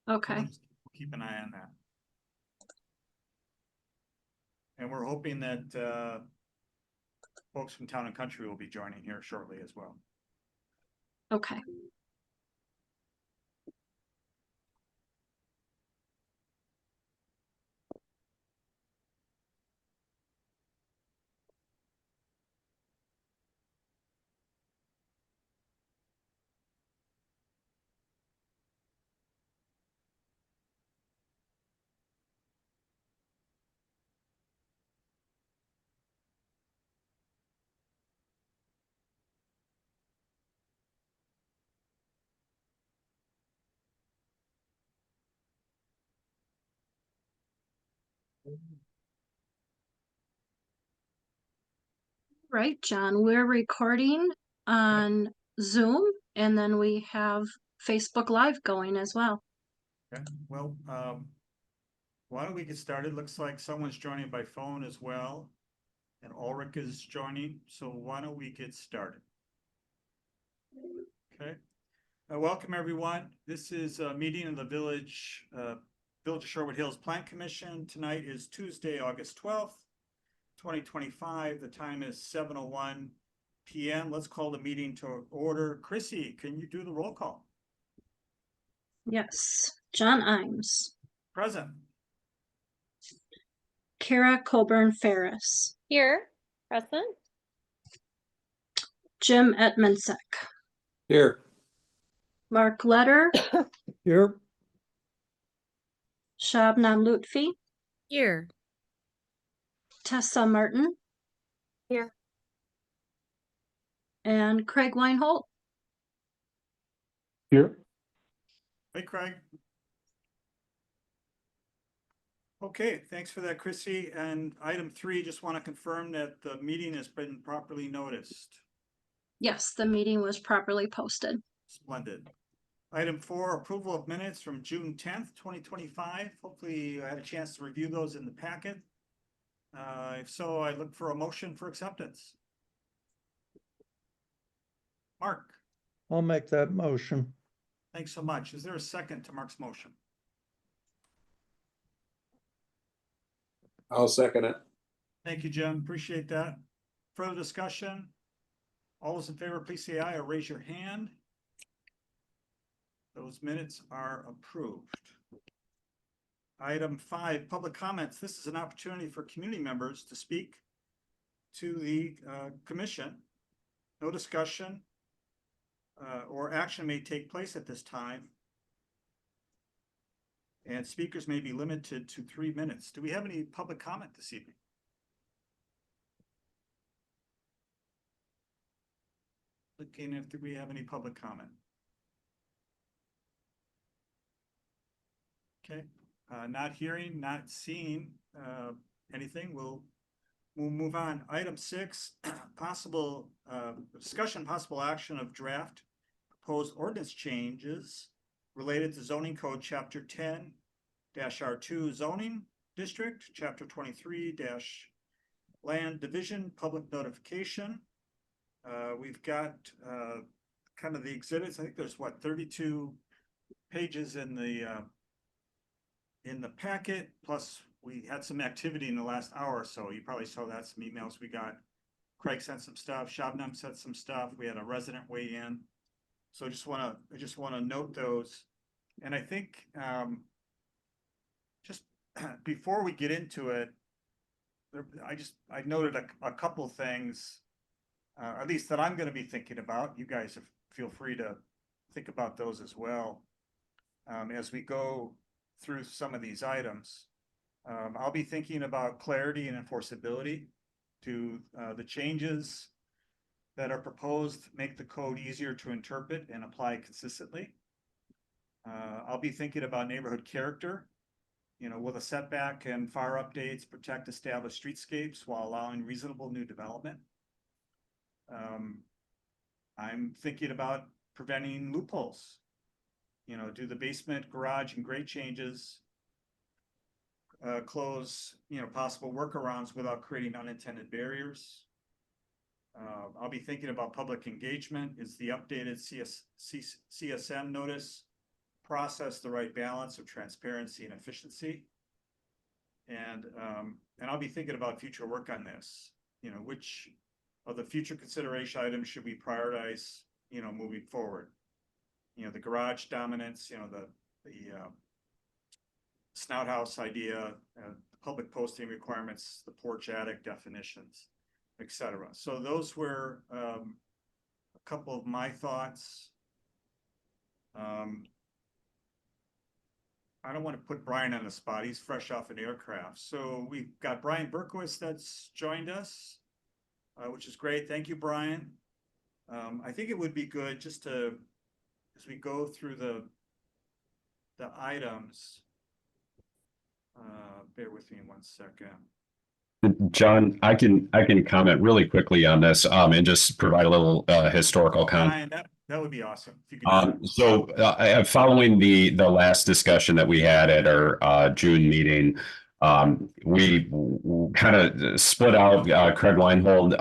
Okay, We'll keep an eye on that. And we're hoping that folks from Town and Country will be joining here shortly as well. okay. Right, John, we're recording on Zoom and then we have Facebook Live going as well. Okay, well, why don't we get started? Looks like someone's joining by phone as well. And Ulrich is joining, so why don't we get started? Okay. Welcome, everyone. This is a meeting of the Village of Sherwood Hills Plan Commission. Tonight is Tuesday, August 12th, 2025. The time is 7:01 p.m. Let's call the meeting to order. Chrissy, can you do the roll call? Yes, John Imes, Present. Kara Coburn Ferris, Here, present. Jim Etmansek, Here. Mark Letter, Here. Shabna Lutfi, Here. Tessa Martin. Here. And Craig Weinholt. Here. Hey, Craig. Okay, thanks for that, Chrissy. And item 3, just want to confirm that the meeting has been properly noticed. Yes, the meeting was properly posted. Splendid. Item 4, approval of minutes from June 10th, 2025. Hopefully you had a chance to review those in the packet. If so, I look for a motion for acceptance. Mark, I'll make that motion. thanks so much. Is there a second to Mark's motion? I'll second it. Thank you, Jim. Appreciate that. Further discussion? All those in favor, please say aye or raise your hand. Those minutes are approved. Item 5, public comments. This is an opportunity for community members to speak to the commission. No discussion or action may take place at this time. And speakers may be limited to 3 minutes. Do we have any public comment this evening? Looking if we have any public comment. Okay, not hearing, not seeing anything. We'll move on. Item 6, possible discussion, possible action of draft proposed ordinance changes related to zoning code chapter 10-R2 zoning district, chapter 23- land division public notification. We've got kind of the exhibits. I think there's 32 pages in the packet, plus we had some activity in the last hour or so. You probably saw that, some emails we got. Craig sent some stuff, Shabnam sent some stuff, we had a resident weigh in. So I just want to note those. And I think just before we get into it, I noted a couple of things, at least that I'm going to be thinking about. You guys feel free to think about those as well as we go through some of these items. I'll be thinking about clarity and enforceability to the changes that are proposed, make the code easier to interpret and apply consistently. I'll be thinking about neighborhood character. You know, will the setback and fire updates protect established streetscapes while allowing reasonable new development? I'm thinking about preventing loopholes. You know, do the basement, garage, and grade changes close, possible workarounds without creating unintended barriers? I'll be thinking about public engagement. Is the updated CSM notice process the right balance of transparency and efficiency. And I'll be thinking about future work on this, which of the future consideration items should we prioritize, moving forward? The garage dominance, the snout house idea, the public posting requirements, the porch attic definitions, etc. So those were a couple of my thoughts. I don't want to put Brian on the spot. He's fresh off an aircraft. So we've got Brian Berkowitz that's joined us, which is great. Thank you, Brian. I think it would be good just to, as we go through the items, bear with me 1 second. John, I can comment really quickly on this and just provide a little historical context. Brian, that would be awesome. If you could So following the last discussion that we had at our June meeting, we kind of split out. Craig Weinhold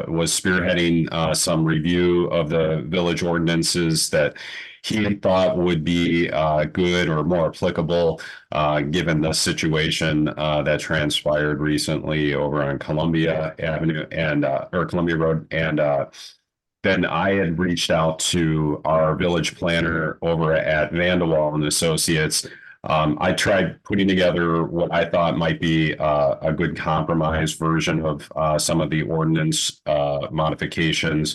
was spearheading some review of the village ordinances that he thought would be good or more applicable given the situation that transpired recently over on Columbia Avenue and or Columbia Road. And then I had reached out to our village planner over at Vanderwall and Associates. I tried putting together what I thought might be a good compromise version of some of the ordinance modifications,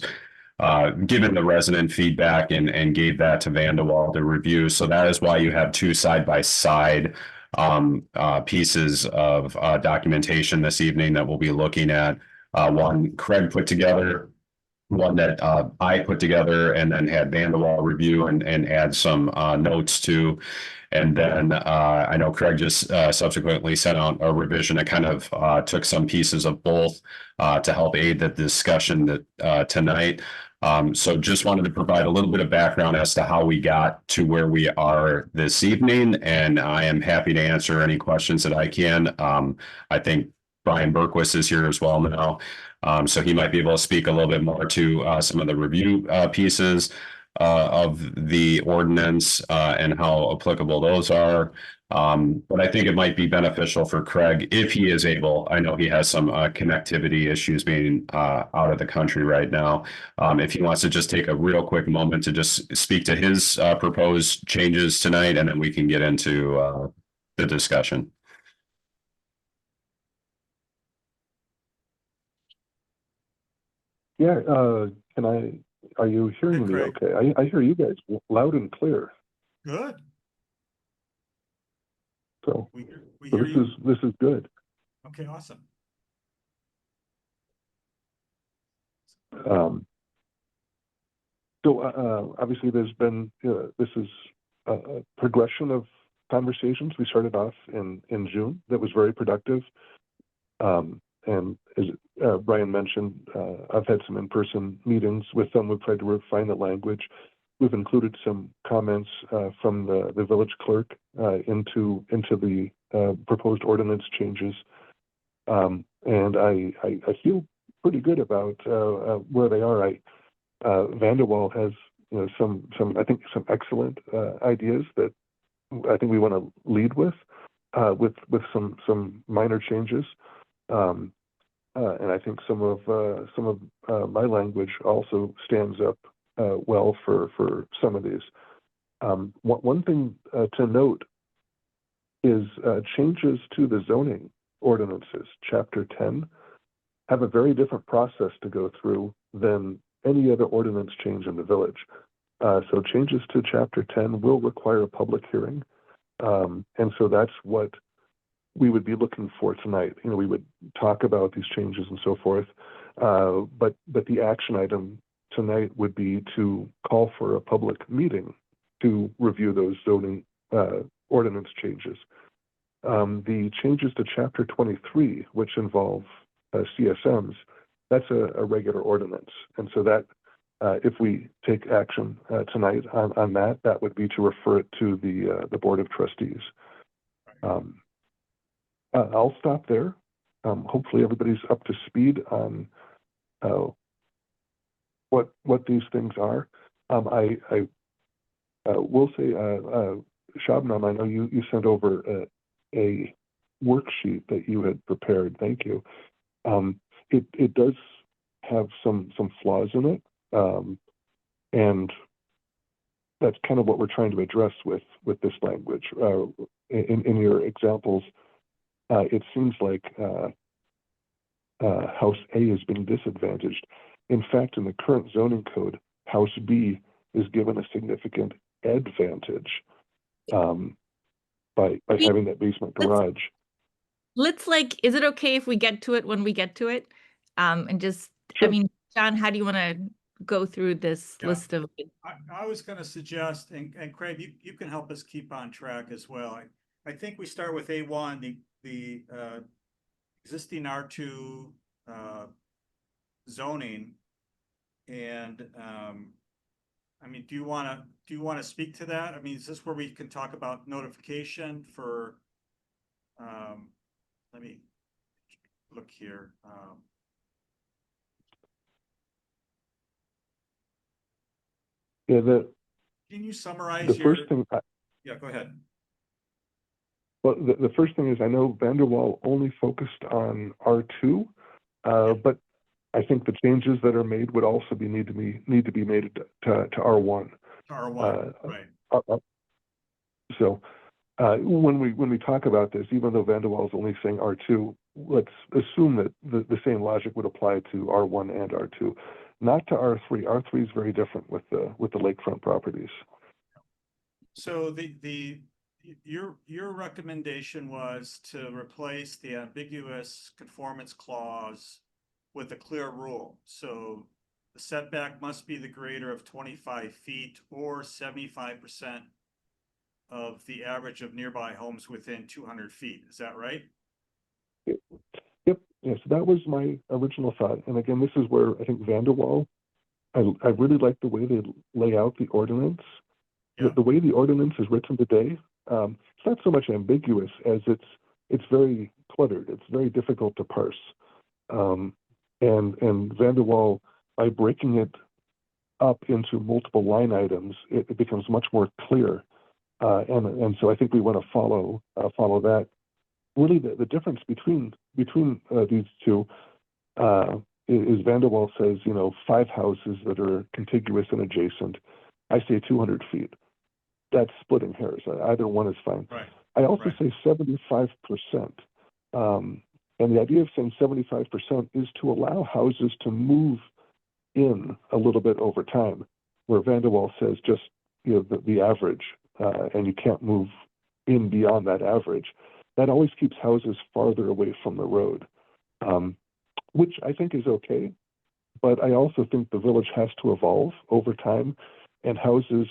given the resident feedback, and gave that to Vanderwall to review. So that is why you have two side-by-side pieces of documentation this evening that we'll be looking at. One Craig put together, one that I put together, and then had Vanderwall review and add some notes to. And then I know Craig just subsequently sent out a revision that kind of took some pieces of both to help aid the discussion that tonight. So just wanted to provide a little bit of background as to how we got to where we are this evening. And I am happy to answer any questions that I can. I think Brian Berkowitz is here as well now. So he might be able to speak a little bit more to some of the review pieces of the ordinance and how applicable those are. But I think it might be beneficial for Craig if he is able. I know he has some connectivity issues being out of the country right now. If he wants to just take a real quick moment to just speak to his proposed changes tonight, and then we can get into the discussion. Yeah, are you hearing me Craig. okay? I hear you guys loud and clear. Good. So, We so hear you. this is good. Okay, awesome. So obviously there's been, this is a progression of conversations. We started off in June that was very productive. And as Brian mentioned, I've had some in-person meetings with them. We've tried to refine the language. We've included some comments from the village clerk into the proposed ordinance changes. And I feel pretty good about where they are. Vanderwall has some excellent ideas that I think we want to lead with some minor changes. And I think some of my language also stands up well for some of these. One thing to note is changes to the zoning ordinances, Chapter 10, have a very different process to go through than any other ordinance change in the village. So changes to Chapter 10 will require a public hearing. And so that's what we would be looking for tonight. We would talk about these changes and so forth. But the action item tonight would be to call for a public meeting to review those zoning ordinance changes. The changes to Chapter 23, which involve CSMs, that's a regular ordinance. And so that if we take action tonight on that, that would be to refer it to the Board of Trustees. I'll stop there. Hopefully everybody's up to speed on what these things are. I We'll say, Shabnam, I know you sent over a worksheet that you had prepared. Thank you. It does have some flaws in it, and that's kind of what we're trying to address with this language. In your examples, it seems like House A is being disadvantaged. In fact, in the current zoning code, House B is given a significant advantage by having that basement garage. Let's is it okay if we get to it when we get to it? And just, Sure. I mean, John, how do you want to go through this Yeah. list of? I was gonna suggest, and Craig, you can help us keep on track as well. I think we start with A1, the existing R2 zoning. And I mean, do you wanna speak to that? I mean, is this where we can talk about notification for let me look here. Yeah, Can you summarize the your? first thing. Yeah, go ahead. Well, the first thing is I know Vanderwall only focused on R2, but I think the changes that are made would also need to be made to R1. R1, right. So when we talk about this, even though Vanderwall is only saying R2, let's assume that the same logic would apply to R1 and R2, not to R3. R3 is very different with the lakefront properties. So your recommendation was to replace the ambiguous conformance clause with a clear rule. So the setback must be the greater of 25 feet or 75% of the average of nearby homes within 200 feet. Is that right? Yep. Yes, that was my original thought. And again, this is where I think Vanderwall, I really like the way they lay out the ordinance. Yeah. The way the ordinance is written today, it's not so much ambiguous as it's very cluttered. It's very difficult to parse. And Vanderwall, by breaking it up into multiple line items, it becomes much more clear. And so I think we want to follow that. Really, the difference between these two is Vanderwall says 5 houses that are contiguous and adjacent. I say 200 feet. That's splitting hairs. Either one is fine. Right. I also Right. say 75%. And the idea of saying 75% is to allow houses to move in a little bit over time, where Vanderwall says just the average, and you can't move in beyond that average. That always keeps houses farther away from the road, which I think is okay. But I also think the village has to evolve over time, and houses,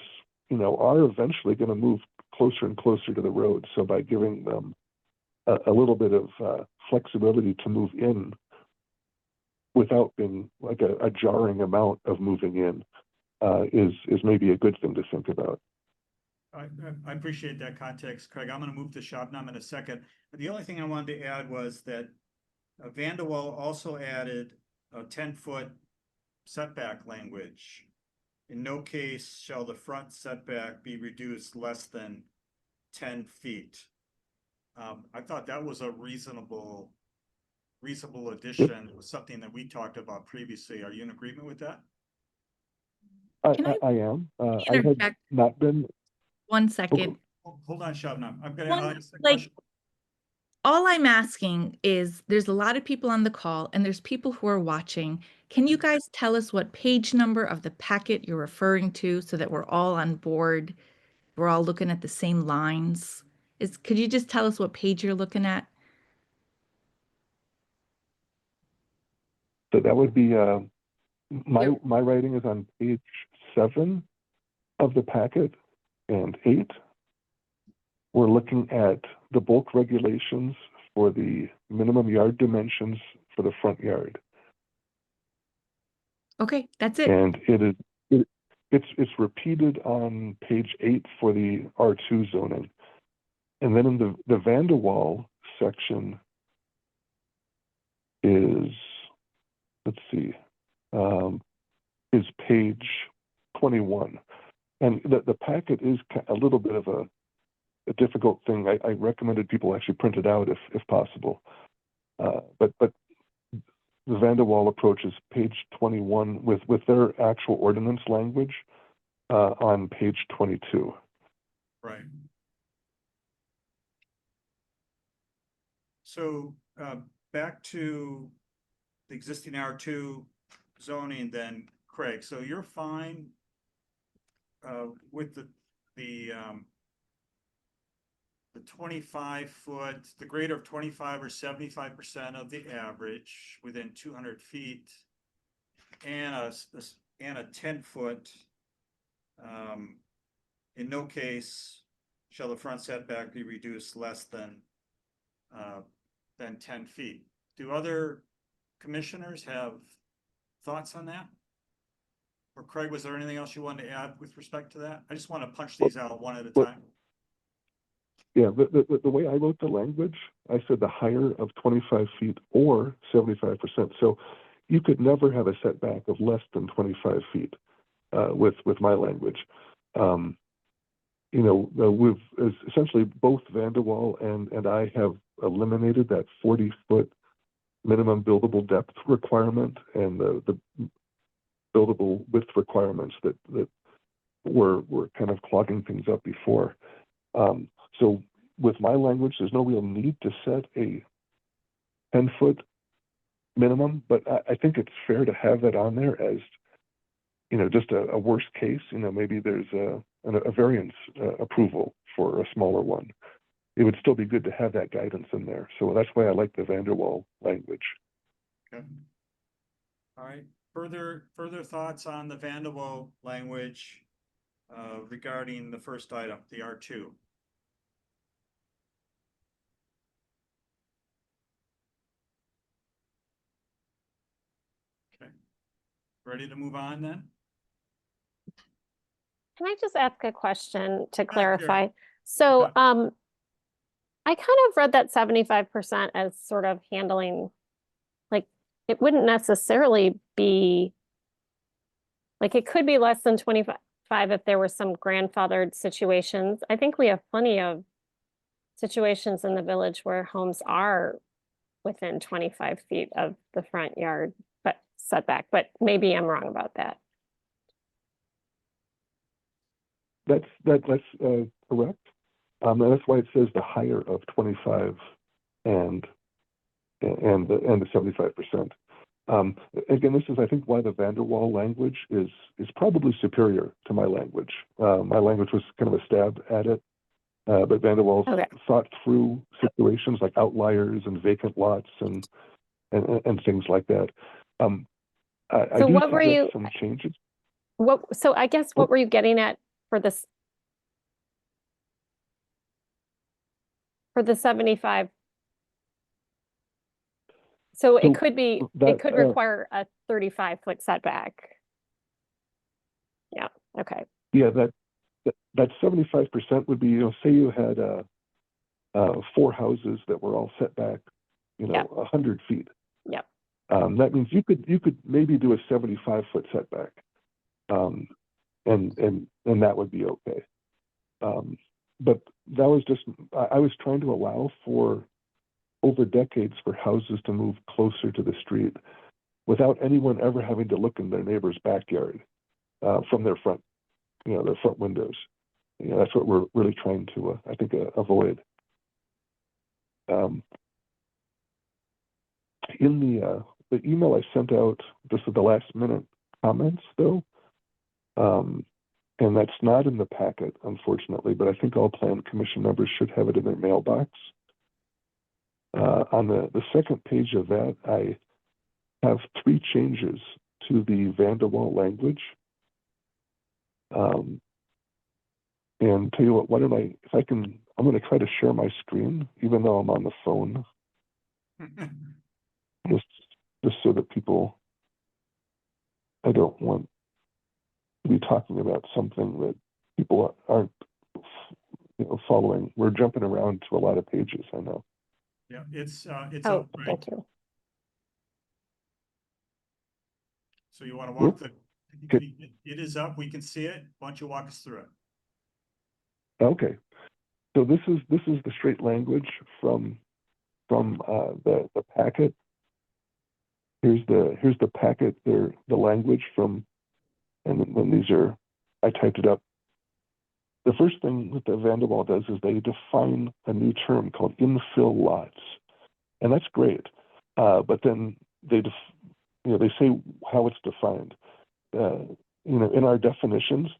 are eventually going to move closer and closer to the road. So by giving them a little bit of flexibility to move in without being like a jarring amount of moving in is maybe a good thing to think about. I appreciate that context, Craig. I'm going to move to Shabnam in a second. But the only thing I wanted to add was that Vanderwall also added a 10-foot setback language. In no case shall the front setback be reduced less than 10 feet. I thought that was a reasonable addition. It was something that we talked about previously. Are you in agreement with that? I am. I had interject? not been. 1 second. Hold on, Shabnam. I'm going One, to ask the like, question. All I'm asking is there's a lot of people on the call and there's people who are watching. Can you guys tell us what page number of the packet you're referring to so that we're all on board? We're all looking at the same lines. Could you just tell us what page you're looking at? So that would be my writing is on page 7 of the packet and 8. We're looking at the bulk regulations for the minimum yard dimensions for the front yard. Okay, that's it. And it's repeated on page 8 for the R2 zoning. And then in the Vanderwall section is, let's see, is page 21. And the packet is a little bit of a difficult thing. I recommended people actually print it out if possible. But the Vanderwall approach is page 21 with their actual ordinance language on page 22. Right. So, back to the existing R2 zoning then, Craig, so you're fine with the 25-foot, the greater of 25 or 75% of the average within 200 feet and a 10-foot, in no case shall the front setback be reduced less than 10 feet. Do other commissioners have thoughts on that? Or Craig, was there anything else you wanted to add with respect to that? I just want to punch these out one at a time. Yeah, the way I wrote the language, I said the higher of 25 feet or 75%. So you could never have a setback of less than 25 feet with my language. We've essentially both Vanderwall and I have eliminated that 40-foot minimum buildable depth requirement and the buildable width requirements that were kind of clogging things up before. So with my language, there's no real need to set a 10-foot minimum, but I think it's fair to have that on there as, just a worst case. Maybe there's a variance approval for a smaller one. It would still be good to have that guidance in there. So that's why I like the Vanderwall language. Okay. All right. Further thoughts on the Vanderwall language regarding the first item, the R2? Okay. Ready to move on then? Can I just ask a question to sure. clarify? So, I kind of read that 75% as sort of handling, like, it wouldn't necessarily be, like, it could be less than 25 if there were some grandfathered situations. I think we have plenty of situations in the village where homes are within 25 feet of the front yard, but setback, but maybe I'm wrong about that. That's correct. And that's why it says the higher of 25 and the 75%. Again, this is, I think, why the Vanderwall language is probably superior to my language. My language was kind of a stab at it, but Vanderwall thought through situations like outliers and vacant lots and things like that. So what were you? Some changes. So I guess what were you getting at for this? For the 75. So it could be, it could require a 35-foot setback. Yeah, okay. Yeah, that 75% would be, say you had 4 houses that were all set back, 100 feet. Yep. That means you could maybe do a 75-foot setback, and that would be okay. But that was just, I was trying to allow for over decades for houses to move closer to the street without anyone ever having to look in their neighbor's backyard from their front, their front windows. That's what we're really trying to, I think, avoid. In the email I sent out, just at the last minute comments, though, and that's not in the packet, unfortunately, but I think all Plan Commission members should have it in their mailbox. On the second page of that, I have 3 changes to the Vanderwall language. And tell you what, why don't I'm going to try to share my screen, even though I'm on the phone, just so that people, I don't want to be talking about something that people aren't following. We're jumping around to a lot of pages, I know. Yeah, it's up, Oh, right? thank you. So you want to walk It is up, we can see it. Why don't you walk us through it? Okay. So this is the straight language from the packet. Here's the packet, the language from, and then these are, I typed it up. The first thing that the Van de Waal does is they define a new term called infill lots, and that's great. But then they say how it's defined. In our definitions,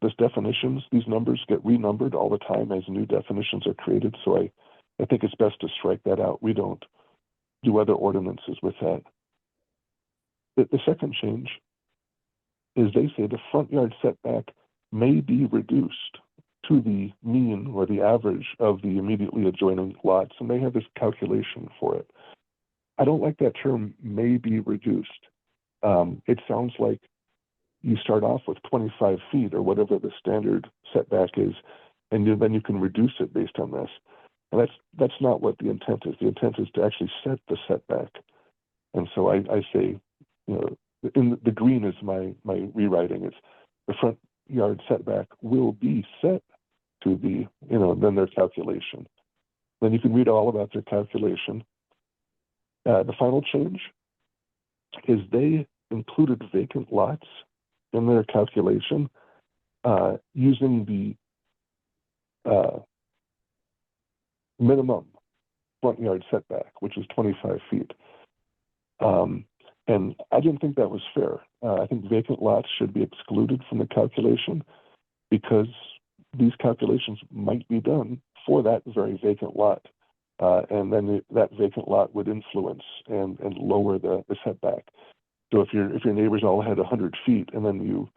these numbers get renumbered all the time as new definitions are created. So I think it's best to strike that out. We don't do other ordinances with that. The second change is they say the front yard setback may be reduced to the mean or the average of the immediately adjoining lots, and they have this calculation for it. I don't like that term, may be reduced. It sounds like you start off with 25 feet or whatever the standard setback is, and then you can reduce it based on this. And that's not what the intent is. The intent is to actually set the setback. And so I say, in the green is my rewriting. It's the front yard setback will be set to the, then their calculation. Then you can read all about their calculation. The final change is they included vacant lots in their calculation using the minimum front yard setback, which is 25 feet. And I didn't think that was fair. I think vacant lots should be excluded from the calculation because these calculations might be done for that very vacant lot. And then that vacant lot would influence and lower the setback. So if your neighbors all had 100 feet and then you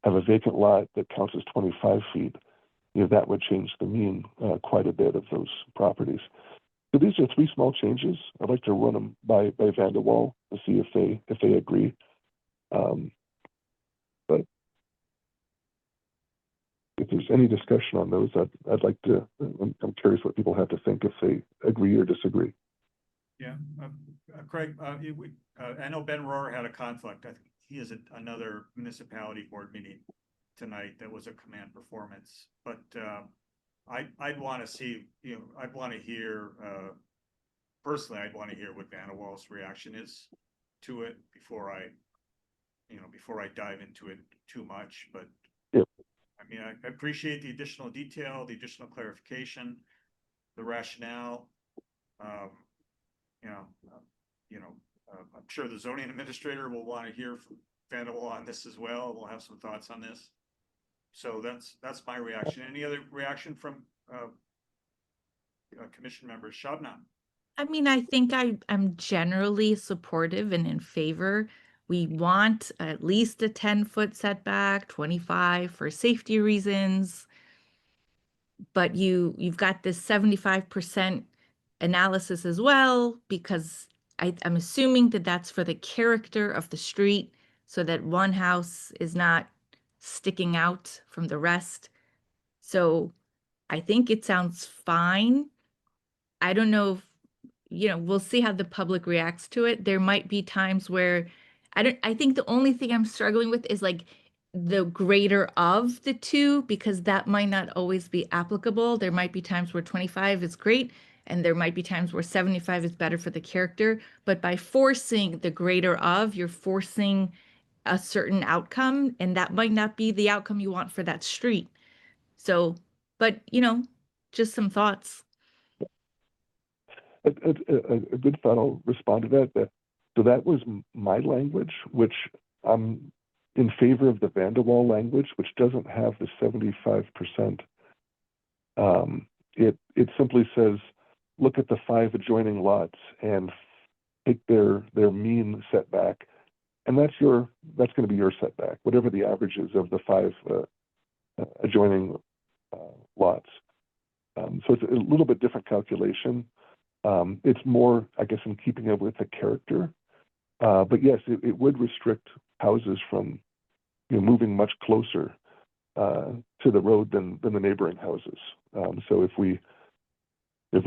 have a vacant lot that counts as 25 feet, that would change the mean quite a bit of those properties. So these are three small changes. I'd like to run them by Van de Waal to see if they agree. But if there's any discussion on those, I'd like to. I'm curious what people have to think if they agree or disagree. Yeah, Craig, I know Ben Rohr had a conflict. I think he is at another municipality board meeting tonight that was a command performance, but I'd want to see, I'd want to hear, personally, I'd want to hear what Van de Waal's reaction is to it before I dive into it too much. But yeah. I mean, I appreciate the additional detail, the additional clarification, the rationale. I'm sure the zoning administrator will want to hear from Van de Waal on this as well. We'll have some thoughts on this. So that's my reaction. Any other reaction from commission members? Shabnam? I mean, I think I'm generally supportive and in favor. We want at least a 10-foot setback, 25 for safety reasons. But you've got this 75% analysis as well, because I'm assuming that that's for the character of the street, so that one house is not sticking out from the rest. So I think it sounds fine. I don't know if, we'll see how the public reacts to it. There might be times where I think the only thing I'm struggling with is like the greater of the two, because that might not always be applicable. There might be times where 25 is great, and there might be times where 75 is better for the character. But by forcing the greater of, you're forcing a certain outcome, and that might not be the outcome you want for that street. So, but just some thoughts. A good thought. I'll respond to that. So that was my language, which I'm in favor of the Van de Waal language, which doesn't have the 75%. It simply says, look at the 5 adjoining lots and take their mean setback, and that's going to be your setback, whatever the average is of the 5 adjoining lots. So it's a little bit different calculation. It's more, I guess, in keeping up with the character. But yes, it would restrict houses from moving much closer to the road than the neighboring houses. So if we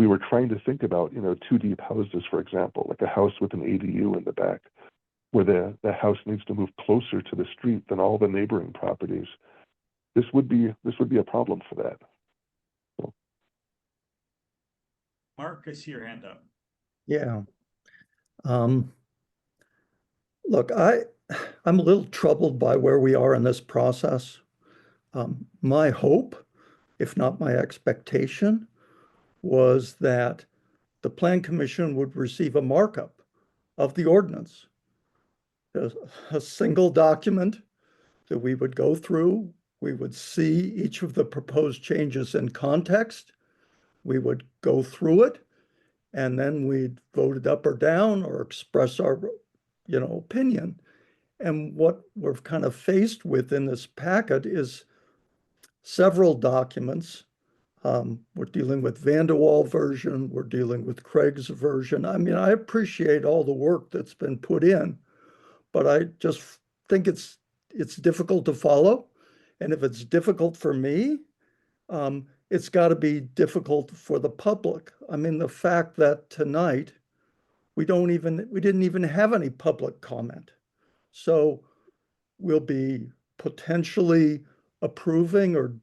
were trying to think about 2 deep houses, for example, like a house with an ADU in the back, where the house needs to move closer to the street than all the neighboring properties, this would be a problem for that. Mark, I see your hand up. Yeah. Look, I'm a little troubled by where we are in this process. My hope, if not my expectation, was that the Plan Commission would receive a markup of the ordinance. A single document that we would go through. We would see each of the proposed changes in context. We would go through it, and then we'd vote it up or down or express our, opinion. And what we're kind of faced with in this packet is several documents. We're dealing with Vanderwall version. We're dealing with Craig's version. I mean, I appreciate all the work that's been put in, but I just think it's difficult to follow. And if it's difficult for me, it's got to be difficult for the public. I mean, the fact that tonight we didn't even have any public comment. So we'll be potentially approving or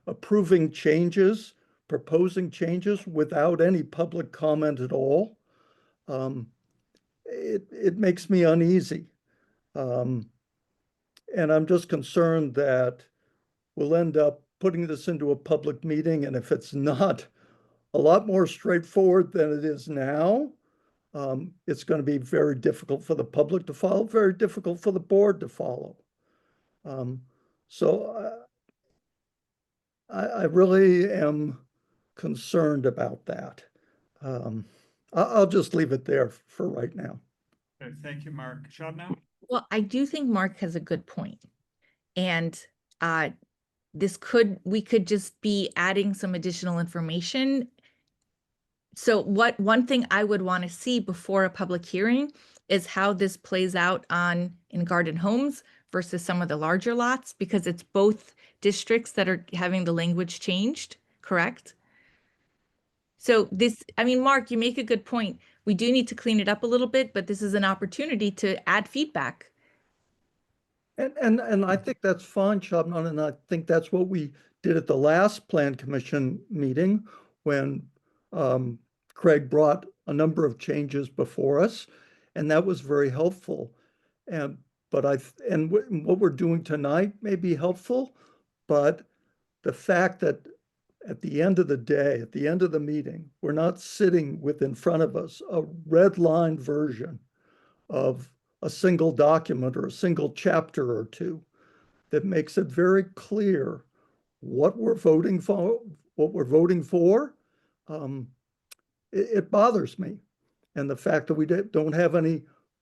approving changes, proposing changes without any public comment at all. It makes me uneasy. And I'm just concerned that we'll end up putting this into a public meeting, and if it's not a lot more straightforward than it is now, it's going to be very difficult for the public to follow, very difficult for the board to follow. So I really am concerned about that. I'll just leave it there for right now. Okay, thank you, Mark. Shabnam? Well, I do think Mark has a good point. And we could just be adding some additional information. So one thing I would want to see before a public hearing is how this plays out in Garden Homes versus some of the larger lots, because it's both districts that are having the language changed, correct? So Mark, you make a good point. We do need to clean it up a little bit, but this is an opportunity to add feedback. And I think that's fine, Shabnam, and I think that's what we did at the last Plan Commission meeting when Craig brought a number of changes before us, and that was very helpful. What we're doing tonight may be helpful, but the fact that at the end of the day, at the end of the meeting, we're not sitting with in front of us a red line version of a single document or a single chapter or two that makes it very clear what we're voting for, it bothers me. And the fact that we don't have any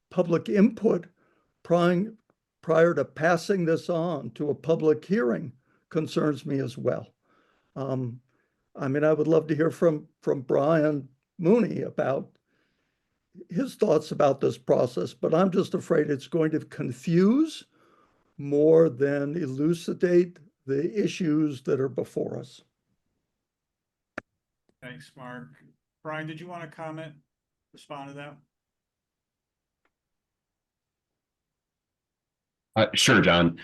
public input prior to passing this on to a public hearing concerns me as well. I would love to hear from Brian Mooney about his thoughts about this process, but I'm just afraid it's going to confuse more than elucidate the issues that are before us. Thanks, Mark. Brian, did you want to respond to that? Sure, John.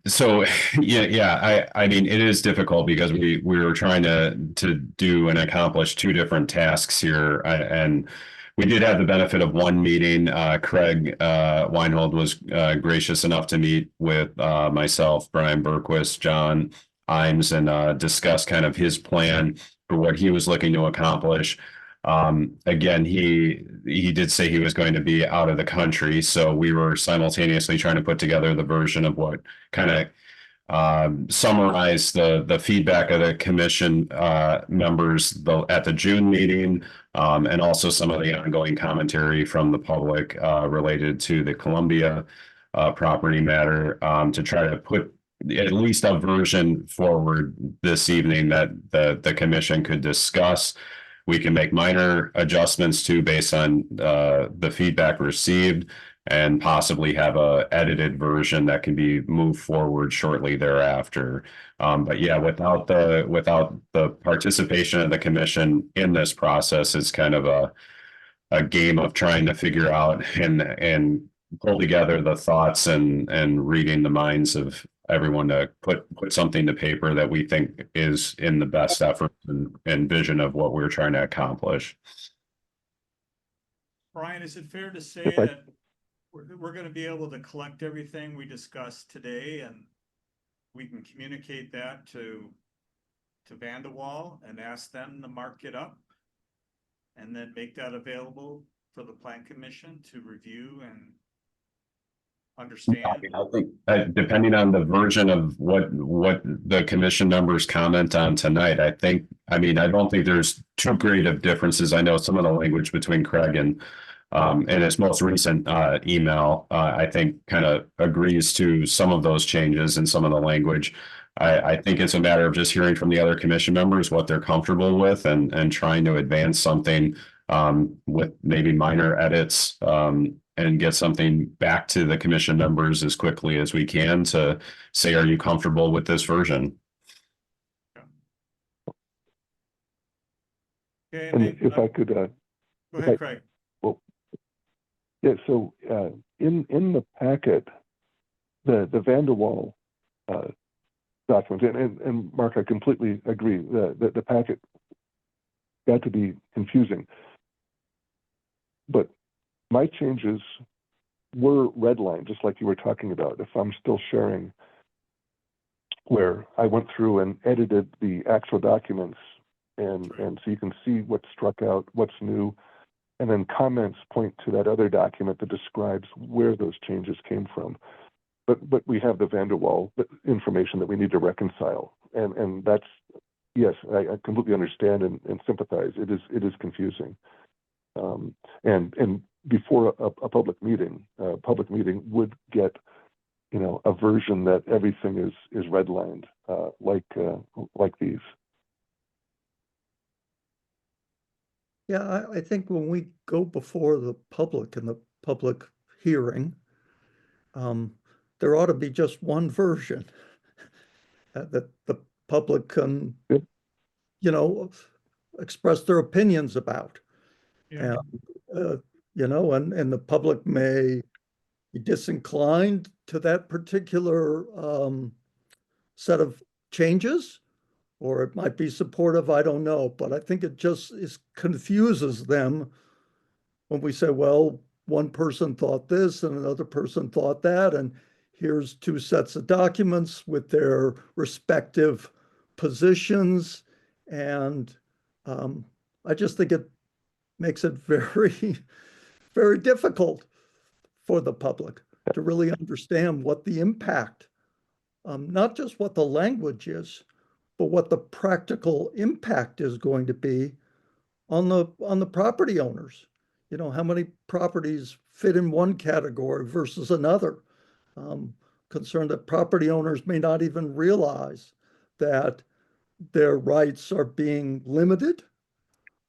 So yeah, I mean, it is difficult because we were trying to do and accomplish two different tasks here, and we did have the benefit of one meeting. Craig Weinhold was gracious enough to meet with myself, Brian Berquist, John Imes, and discuss kind of his plan for what he was looking to accomplish. Again, he did say he was going to be out of the country, so we were simultaneously trying to put together the version of what kind of summarize the feedback of the commission members at the June meeting, and also some of the ongoing commentary from the public related to the Columbia property matter, to try to put at least a version forward this evening that the commission could discuss. We can make minor adjustments to based on the feedback received, and possibly have a edited version that can be moved forward shortly thereafter. But yeah, without the participation of the commission in this process, it's kind of a game of trying to figure out and pull together the thoughts and reading the minds of everyone to put something to paper that we think is in the best effort and vision of what we're trying to accomplish. Brian, is it fair to say If I- that we're gonna be able to collect everything we discussed today and we can communicate that to Vanderwall and ask them to mark it up? And then make that available for the plan commission to review and understand? I think depending on the version of what the commission members comment on tonight, I don't think there's too great of differences. I know some of the language between Craig and his most recent email, I think kind of agrees to some of those changes and some of the language. I think it's a matter of just hearing from the other commission members what they're comfortable with and trying to advance something with maybe minor edits and get something back to the commission members as quickly as we can to say, are you comfortable with this version? Okay, And then, if I could, go ahead, Craig. yeah, so in the packet, the Vanderwall document, and Mark, I completely agree that the packet got to be confusing. But my changes were redlined, just like you were talking about. If I'm still sharing, where I went through and edited the actual documents, and so you can see what's struck out, what's new, and then comments point to that other document that describes where those changes came from. But we have the Vanderwall information that we need to reconcile, and that's, yes, I completely understand and sympathize. It is confusing, and before a public meeting would get, a version that everything is redlined, like these. Yeah, I think when we go before the public in the public hearing, there ought to be just one version that the public can, Yep. express their opinions about. Yeah. And, and the public may be disinclined to that particular set of changes, or it might be supportive, I don't know. But I think it just confuses them when we say, well, one person thought this and another person thought that, and here's two sets of documents with their respective positions. And I just think it makes it very, very difficult for the public to really understand what the impact, not just what the language is, but what the practical impact is going to be on the property owners. How many properties fit in one category versus another. Concerned that property owners may not even realize that their rights are being limited,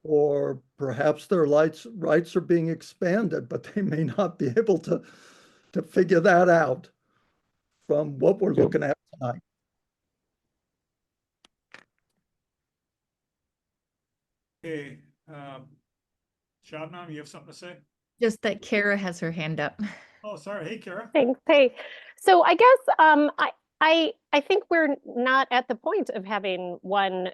or perhaps their rights are being expanded, but they may not be able to figure that out from what we're looking at tonight. Okay, Shabnam, you have something to say? Just that Kara has her hand up. Oh, sorry. Hey, Kara. Thanks. Hey, so I guess I think we're not at the point of having one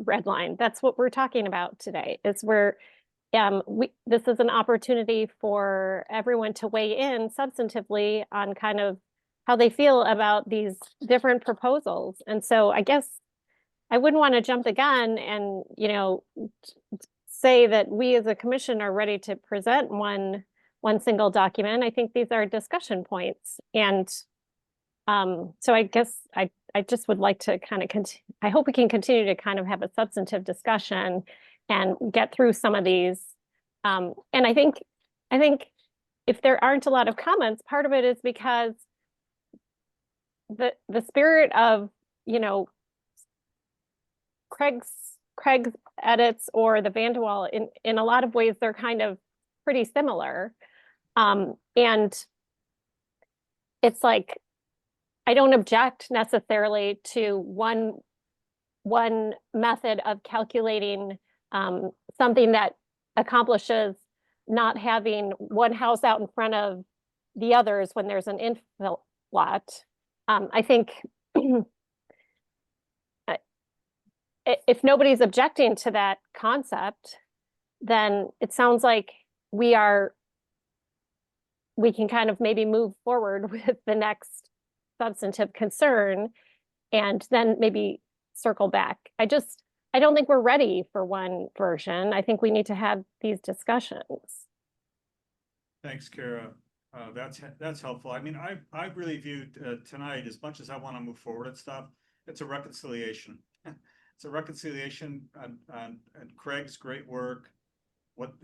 red line. That's what we're talking about today. Is this is an opportunity for everyone to weigh in substantively on kind of how they feel about these different proposals. And so I guess I wouldn't want to jump the gun and say that we as a commission are ready to present one single document. I think these are discussion points. And so I guess I just would like to kind of I hope we can continue to kind of have a substantive discussion and get through some of these. And I think if there aren't a lot of comments, part of it is because the spirit of, Craig's edits or the Vanderwall, in a lot of ways, they're kind of pretty similar. And it's like, I don't object necessarily to one method of calculating something that accomplishes not having one house out in front of the others when there's an infill lot. I think if nobody's objecting to that concept, then it sounds like we can kind of maybe move forward with the next substantive concern and then maybe circle back. I don't think we're ready for one version. I think we need to have these discussions. Thanks, Kara. That's helpful. I mean, I really viewed tonight, as much as I want to move forward and stuff, it's a reconciliation. It's a reconciliation on Craig's great work. What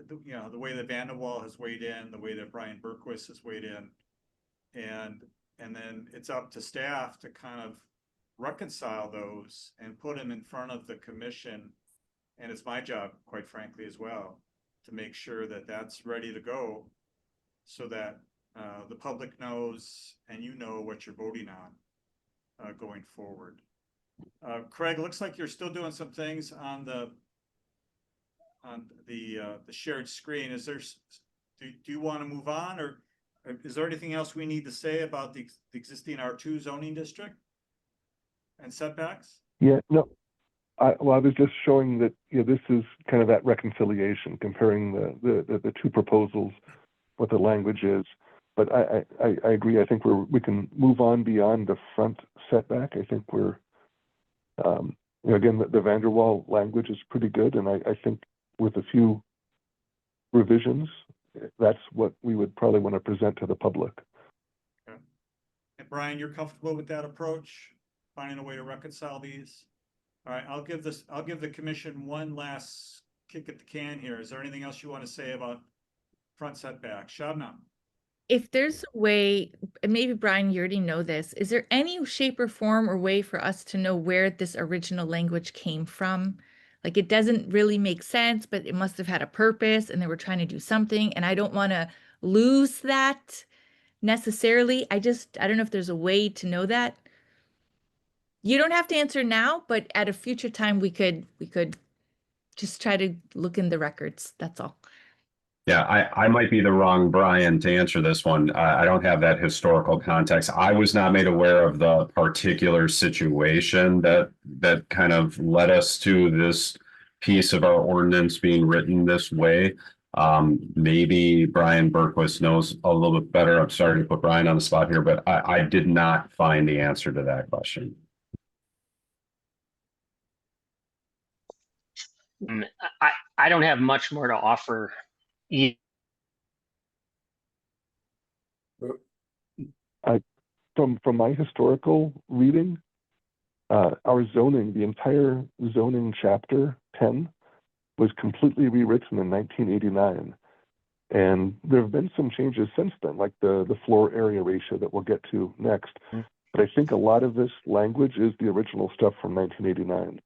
the way that Vanderwall has weighed in, the way that Brian Berquist has weighed in, and then it's up to staff to kind of reconcile those and put them in front of the commission. And it's my job, quite frankly, as well, to make sure that that's ready to go, so that the public knows and you know what you're voting on going forward. Craig, looks like you're still doing some things on the shared screen. Do you want to move on, or is there anything else we need to say about the existing R2 zoning district and setbacks? Yeah, no, I was just showing that, this is kind of that reconciliation, comparing the two proposals, what the language is. But I agree. I think we can move on beyond the front setback. I think we're, again, the Vanderwall language is pretty good, and I think with a few revisions, that's what we would probably want to present to the public. Okay. And Brian, you're comfortable with that approach, finding a way to reconcile these? All right, I'll give the commission one last kick at the can here. Is there anything else you want to say about front setback? Shabnam? If there's a way, and maybe Brian, you already know this, is there any shape or form or way for us to know where this original language came from? Like, it doesn't really make sense, but it must have had a purpose and they were trying to do something. And I don't want to lose that necessarily. I don't know if there's a way to know that. You don't have to answer now, but at a future time, we could just try to look in the records. That's all. Yeah, I might be the wrong Brian to answer this one. I don't have that historical context. I was not made aware of the particular situation that kind of led us to this piece of our ordinance being written this way. Maybe Brian Berquist knows a little bit better. I'm sorry to put Brian on the spot here, but I did not find the answer to that question. I don't have much more to offer. From my historical reading, our zoning, the entire zoning chapter 10 was completely rewritten in 1989. And there have been some changes since then, like the floor area ratio that we'll get to next. But I think a lot of this language is the original stuff from 1989.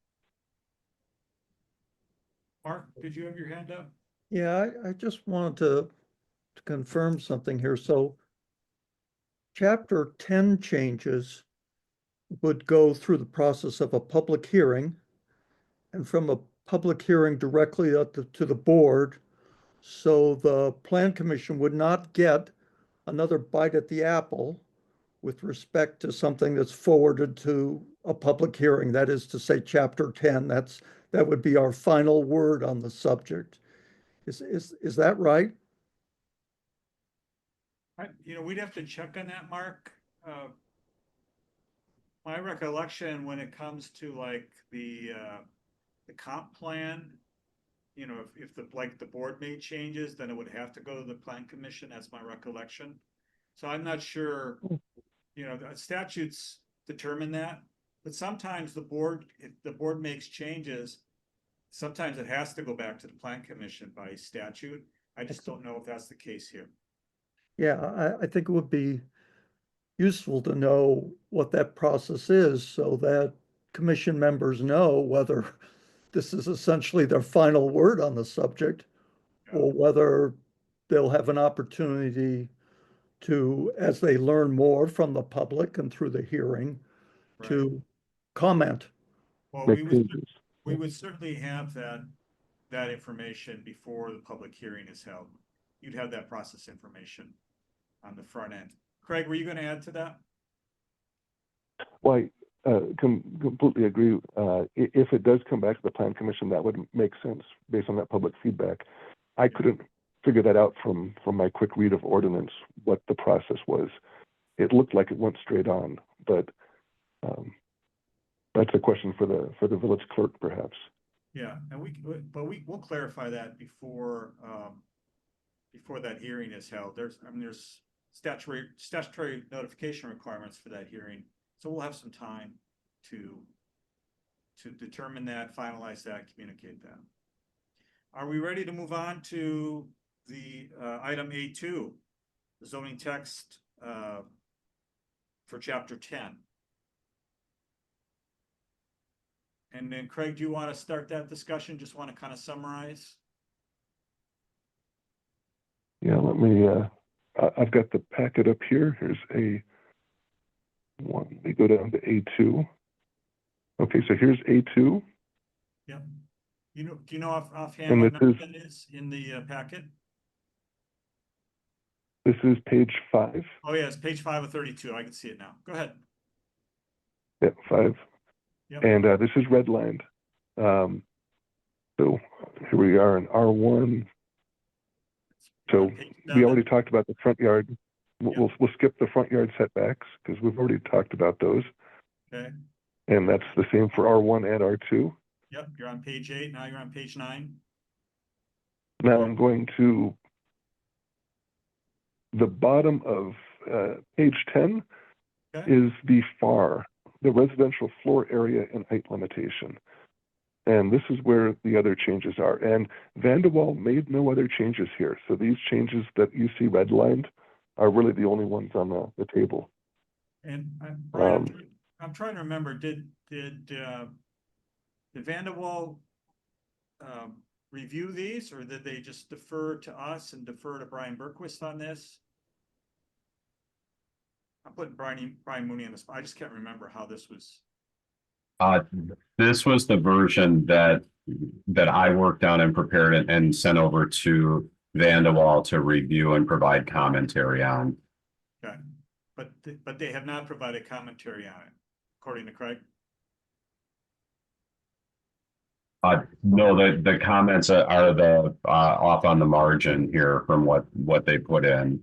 Mark, did you have your hand up? Yeah, I just wanted to confirm something here. So Chapter 10 changes would go through the process of a public hearing, and from a public hearing directly up to the board. So the Plan Commission would not get another bite at the apple with respect to something that's forwarded to a public hearing. That is to say, Chapter 10, that would be our final word on the subject. Is that right? We'd have to check on that, Mark. My recollection when it comes to like the comp plan, if the board made changes, then it would have to go to the Plan Commission. That's my recollection. So I'm not sure, the statutes determine that, but sometimes if the board makes changes, sometimes it has to go back to the Plan Commission by statute. I just don't know if that's the case here. Yeah, I think it would be useful to know what that process is so that commission members know whether this is essentially their final word on the subject, or whether they'll have an opportunity to, as they learn more from the public and through the hearing, Right. to comment. Well, Make we changes. would certainly have that that information before the public hearing is held. You'd have that process information on the front end. Craig, were you going to add to that? Well, I completely agree. If it does come back to the Plan Commission, that would make sense based on that public feedback. I couldn't figure that out from my quick read of ordinance, what the process was. It looked like it went straight on, but that's a question for the village clerk, perhaps. Yeah, and we'll clarify that before that hearing is held. There's statutory notification requirements for that hearing, so we'll have some time to determine that, finalize that, communicate that. Are we ready to move on to the item A2, the zoning text for chapter 10? And then Craig, do you want to start that discussion? Just want to kind of summarize? Yeah, let me, I've got the packet up here. Here's A1. Let me go down to A2. Okay, so here's A2. Yep. Do you know offhand And what this number that is in the packet? This is page 5. Oh, yeah, it's page 5 of 32. I can see it now. Go ahead. Yeah, 5. Yep. And this is redlined. So here we are in R1. So Page we 7. already talked about the front yard. We'll skip the front yard setbacks because we've already talked about those. Okay. And that's the same for R1 and R2. Yep, you're on page 8. Now you're on page 9. Now I'm going to the bottom of page 10 Okay. is the FAR, the residential floor area and height limitation. And this is where the other changes are. And Van de Waal made no other changes here. So these changes that you see redlined are really the only ones on the table. And Brian, I'm trying to remember, did Van de Waal review these, or did they just defer to us and defer to Brian Berquist on this? I'm putting Brian Mooney on the spot. I just can't remember how this was. This was the version that I worked on and prepared it and sent over to Van de Waal to review and provide commentary on. Okay, but they have not provided commentary on it, according to Craig. No, the comments are the off on the margin here from what they put in.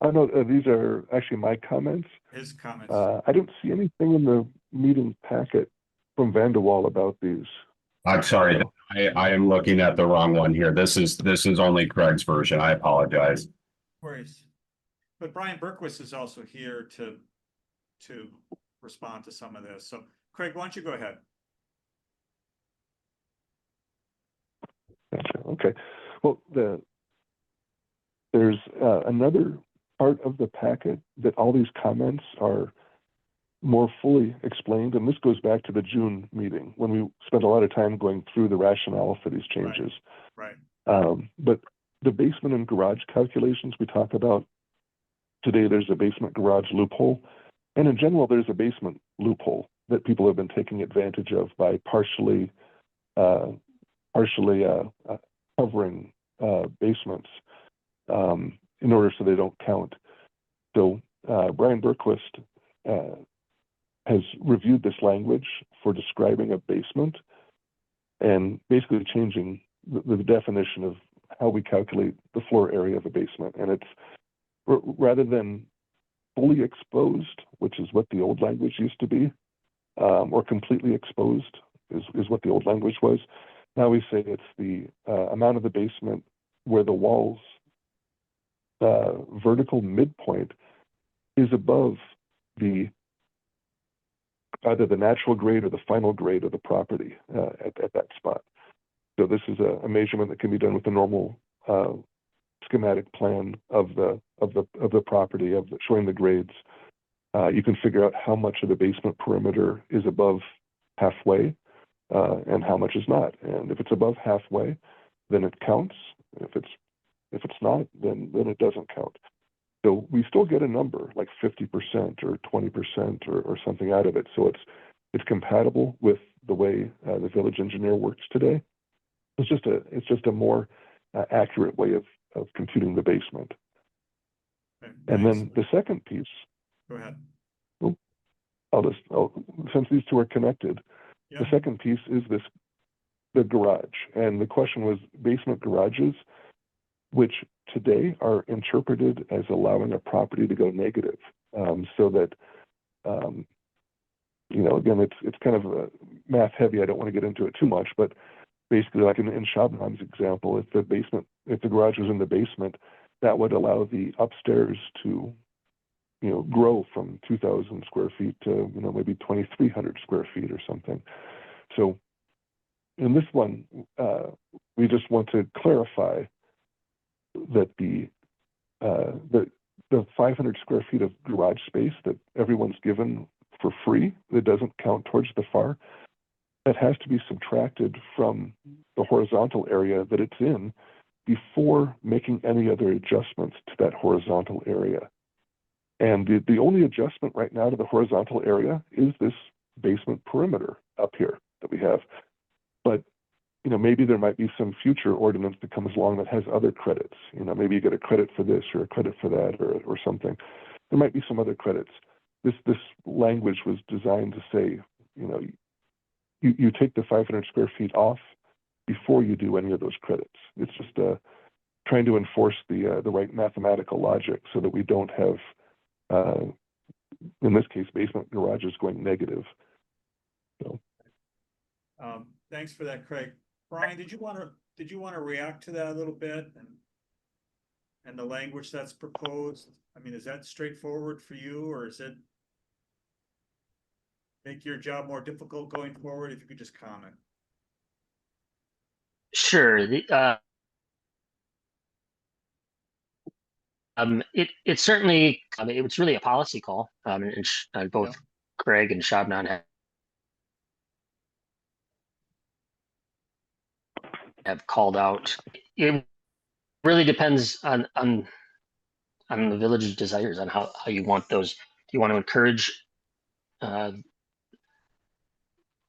I know these are actually my comments. His comments. I don't see anything in the meeting packet from Van de Waal about these. I'm sorry, I am looking at the wrong one here. This is only Craig's version. I apologize. Worries. But Brian Berquist is also here to respond to some of this. So Craig, why don't you go ahead? Gotcha. Okay. Well, there's another part of the packet that all these comments are more fully explained, and this goes back to the June meeting when we spent a lot of time going through the rationale for these changes. Right. But the basement and garage calculations we talk about today, there's a basement garage loophole, and in general, there's a basement loophole that people have been taking advantage of by partially covering basements in order so they don't count. So Brian Berquist has reviewed this language for describing a basement and basically changing the definition of how we calculate the floor area of a basement. And it's rather than fully exposed, which is what the old language used to be, or completely exposed is what the old language was. Now we say it's the amount of the basement where the wall's vertical midpoint is above either the natural grade or the final grade of the property at that spot. So this is a measurement that can be done with the normal schematic plan of the property showing the grades. You can figure out how much of the basement perimeter is above halfway and how much is not. And if it's above halfway, then it counts. If it's not, then it doesn't count. So we still get a number like 50% or 20% or something out of it. So it's compatible with the way the village engineer works today. It's just a more accurate way of computing the basement. Okay, And thanks. then the second piece, Go ahead. since these two are connected, Yeah, the second piece is the garage. And the question was basement garages, which today are interpreted as allowing a property to go negative. So that, again, it's kind of math heavy. I don't want to get into it too much, but basically, like in Shabnam's example, if the garage was in the basement, that would allow the upstairs to, grow from 2,000 square feet to, maybe 2,300 square feet or something. So in this one, we just want to clarify that the 500 square feet of garage space that everyone's given for free, that doesn't count towards the FAR, that has to be subtracted from the horizontal area that it's in before making any other adjustments to that horizontal area. And the only adjustment right now to the horizontal area is this basement perimeter up here that we have. But, maybe there might be some future ordinance that comes along that has other credits. Maybe you get a credit for this or a credit for that or something. There might be some other credits. This language was designed to say, you take the 500 square feet off before you do any of those credits. It's just trying to enforce the right mathematical logic so that we don't have, in this case, basement garages going negative. So. Thanks for that, Craig. Brian, did you want to react to that a little bit and the language that's proposed? I mean, is that straightforward for you, or is it make your job more difficult going forward? If you could just comment. Sure. It certainly, it's really a policy call. And both Craig and Shabnan have called out. It really depends on the village's desires, on how you want those. Do you want to encourage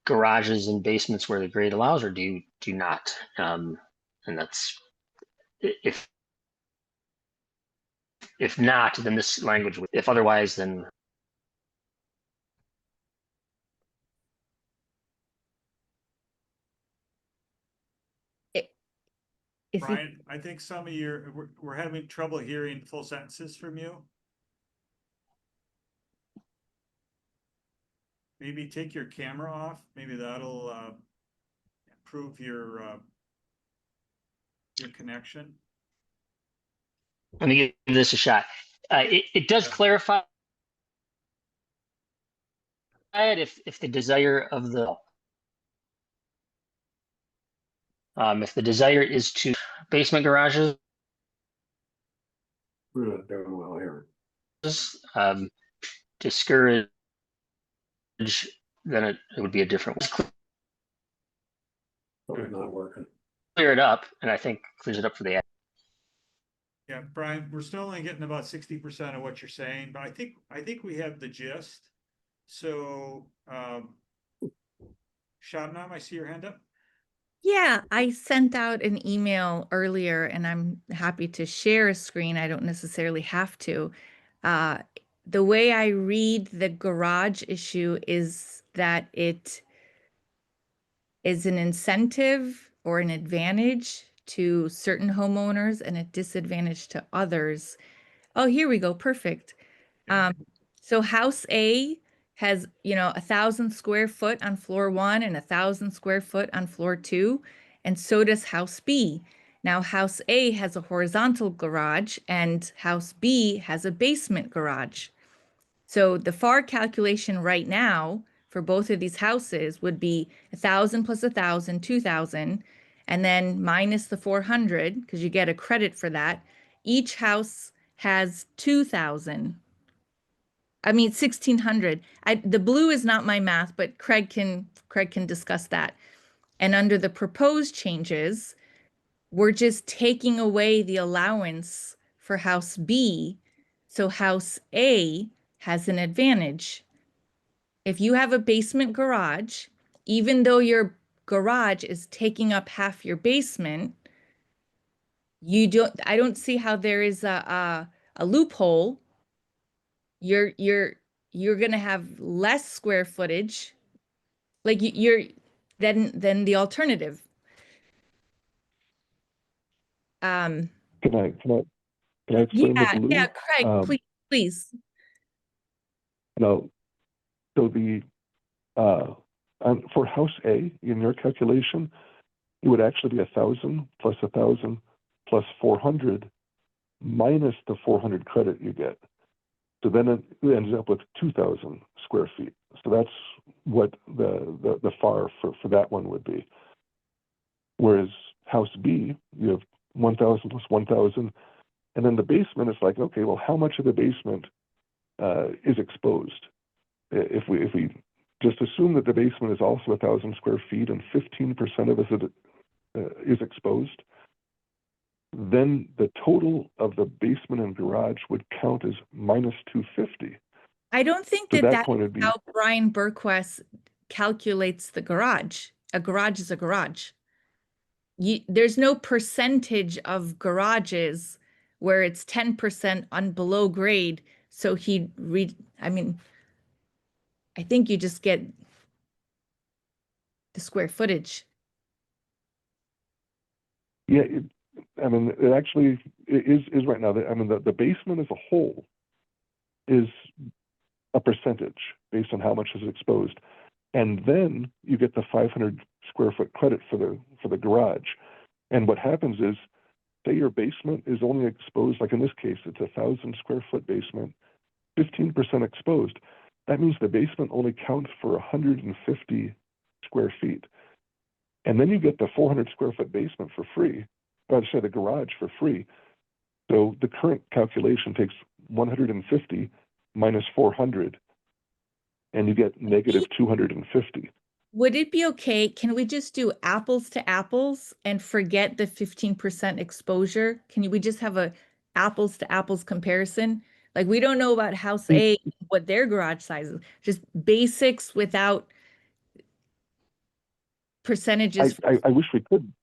garages and basements where the grade allows, or do you not? And that's if not, then this language. If otherwise, then Brian, I think some of we're having trouble hearing full sentences from you. Maybe take your camera off. Maybe that'll improve your connection. let me give this a shot. It does clarify it if the desire of the if the desire is to basement garages, discourage, then it would be a different one. Not working. Clear it up, and I think clears it up for the. Yeah, Brian, we're still only getting about 60% of what you're saying, but I think we have the gist. So, Shabnam, I see your hand up. Yeah, I sent out an email earlier, and I'm happy to share a screen. I don't necessarily have to. The way I read the garage issue is that it is an incentive or an advantage to certain homeowners and a disadvantage to others. Oh, here we go. Perfect. So house A has, 1,000 square foot on floor 1 and 1,000 square foot on floor 2. And so does house B. Now house A has a horizontal garage and house B has a basement garage. So the FAR calculation right now for both of these houses would be 1,000 plus 1,000, 2,000, and then minus the 400, because you get a credit for that. Each house has 2,000. I mean, 1,600. The blue is not my math, but Craig can discuss that. And under the proposed changes, we're just taking away the allowance for house B. So house A has an advantage. If you have a basement garage, even though your garage is taking up half your basement, I don't see how there is a loophole. You're gonna have less square footage, like you're than the alternative. Can I explain this, Lou? Yeah, Craig, please. No, so for house A, in your calculation, it would actually be 1,000 plus 1,000 plus 400 minus the 400 credit you get. So then it ends up with 2,000 square feet. So that's what the FAR for that one would be. Whereas house B, you have 1,000 plus 1,000, and then the basement is like, okay, well, how much of the basement is exposed? If we just assume that the basement is also 1,000 square feet and 15% of it is exposed, then the total of the basement and garage would count as minus 250. I don't think So that that point that's would be how Brian Burquest calculates the garage. A garage is a garage. There's no percentage of garages where it's 10% on below grade. So I mean, I think you just get the square footage. Yeah, I mean, it actually is right now. I mean, the basement as a whole is a percentage based on how much is exposed, and then you get the 500 square foot credit for the garage. And what happens is, say your basement is only exposed, like in this case, it's 1,000 square foot basement, 15% exposed. That means the basement only counts for 150 square feet. And then you get the 400 square foot basement for free, or I'd say the garage for free. So the current calculation takes 150 minus 400, and you get negative 250. Would it be okay? Can we just do apples to apples and forget the 15% exposure? Can we just have a apples to apples comparison? Like, we don't know about house A, what their garage size is, just basics without percentages. I wish we could.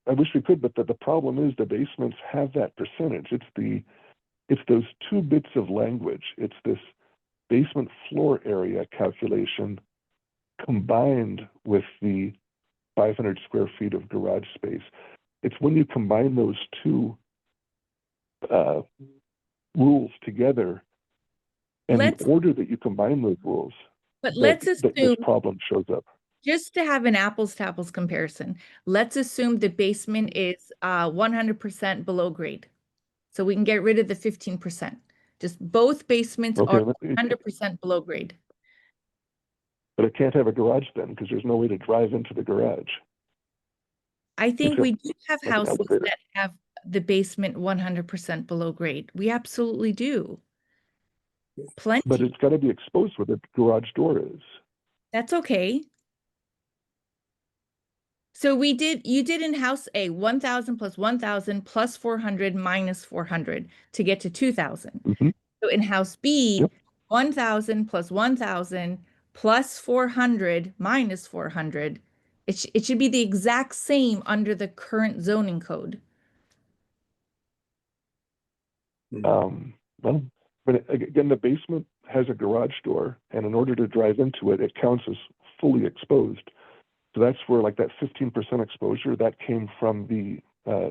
I wish we could, but the problem is the basements have that percentage. It's those two bits of language. It's this basement floor area calculation combined with the 500 square feet of garage space. It's when you combine those two rules together, and the order that you combine those rules, but let's assume this problem shows up. Just to have an apples to apples comparison, let's assume the basement is 100% below grade. So we can get rid of the 15%. Just both basements are 100% below grade. But it can't have a garage then, because there's no way to drive into the garage. I think we do have like an houses elevator. that have the basement 100% below grade. We absolutely do. Plenty. But it's got to be exposed where the garage door is. That's okay. So you did in house A 1,000 plus 1,000 plus 400 minus 400 to get to 2,000. Mhm. So in house B, Yep. 1,000 plus 1,000 plus 400 minus 400. It should be the exact same under the current zoning code. Well, but again, the basement has a garage door, and in order to drive into it, it counts as fully exposed. So that's where, like, that 15% exposure, that came from the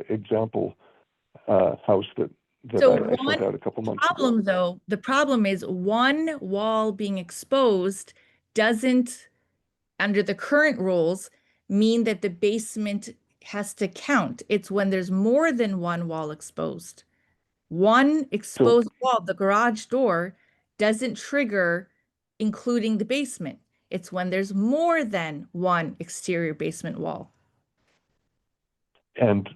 example house that So I sent out a couple months ago. The problem is one wall being exposed doesn't, under the current rules, mean that the basement has to count. It's when there's more than one wall exposed. One exposed wall, the garage door, doesn't trigger including the basement. It's when there's more than one exterior basement wall. And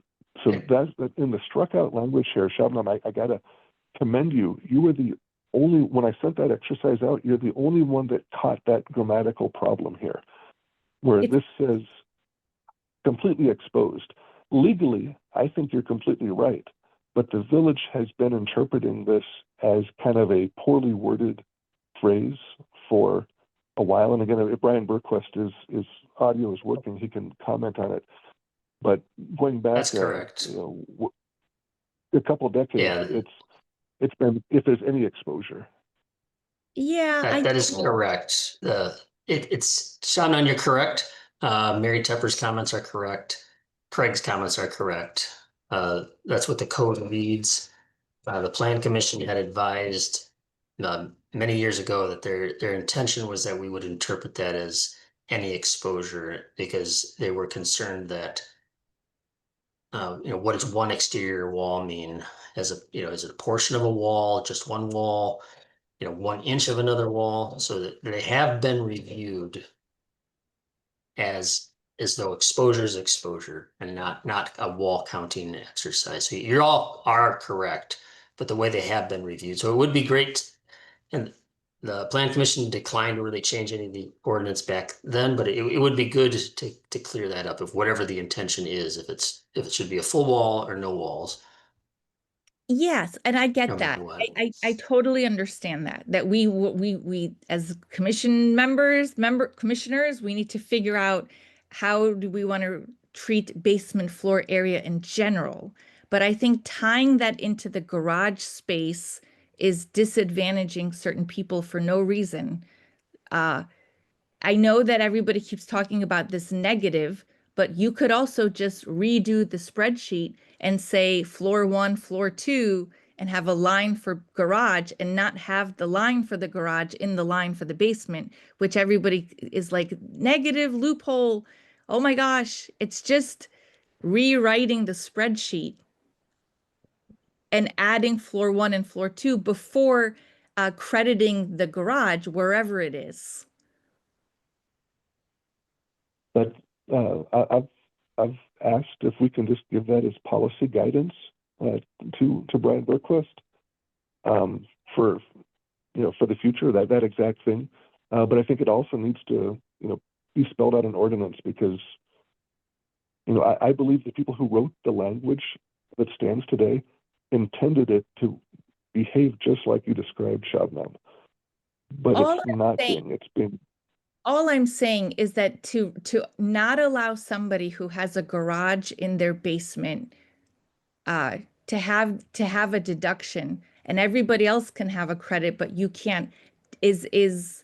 so that's in the struck out language here, Shabnam, I got to commend you. You were the only, when I sent that exercise out, you're the only one that caught that grammatical problem here, where this says completely exposed. Legally, I think you're completely right, but the village has been interpreting this as kind of a poorly worded phrase for a while. And again, if Brian Burquist is audio is working, he can comment on it. But going back, That's correct. A couple of decades, Yeah. it's been, if there's any exposure. Yeah, That is correct. It's Sean, you're correct. Mary Tepper's comments are correct. Craig's comments are correct. That's what the code reads. The Plan Commission had advised many years ago that their intention was that we would interpret that as any exposure, because they were concerned that what does one exterior wall mean? Is it a portion of a wall, just one wall, 1 inch of another wall? So that they have been reviewed as though exposure is exposure and not a wall counting exercise. So you all are correct, but the way they have been reviewed. So it would be great, and the Plan Commission declined to really change any of the ordinance back then, but it would be good to clear that up, if whatever the intention is, if it should be a full wall or no walls. yes, and I get No matter that. what. I totally understand that we as commissioners, we need to figure out how do we want to treat basement floor area in general. But I think tying that into the garage space is disadvantaging certain people for no reason. I know that everybody keeps talking about this negative, but you could also just redo the spreadsheet and say floor 1, floor 2, and have a line for garage and not have the line for the garage in the line for the basement, which everybody is like, negative loophole. Oh my gosh, it's just rewriting the spreadsheet and adding floor 1 and floor 2 before crediting the garage wherever it is. But I've asked if we can just give that as policy guidance to Brian Burquist for the future, that exact thing. But I think it also needs to be spelled out in ordinance, because I believe the people who wrote the language that stands today intended it to behave just like you described, Shabnam. But it's not being. It's being. All I'm saying is that to not allow somebody who has a garage in their basement to have a deduction, and everybody else can have a credit, but you can't, is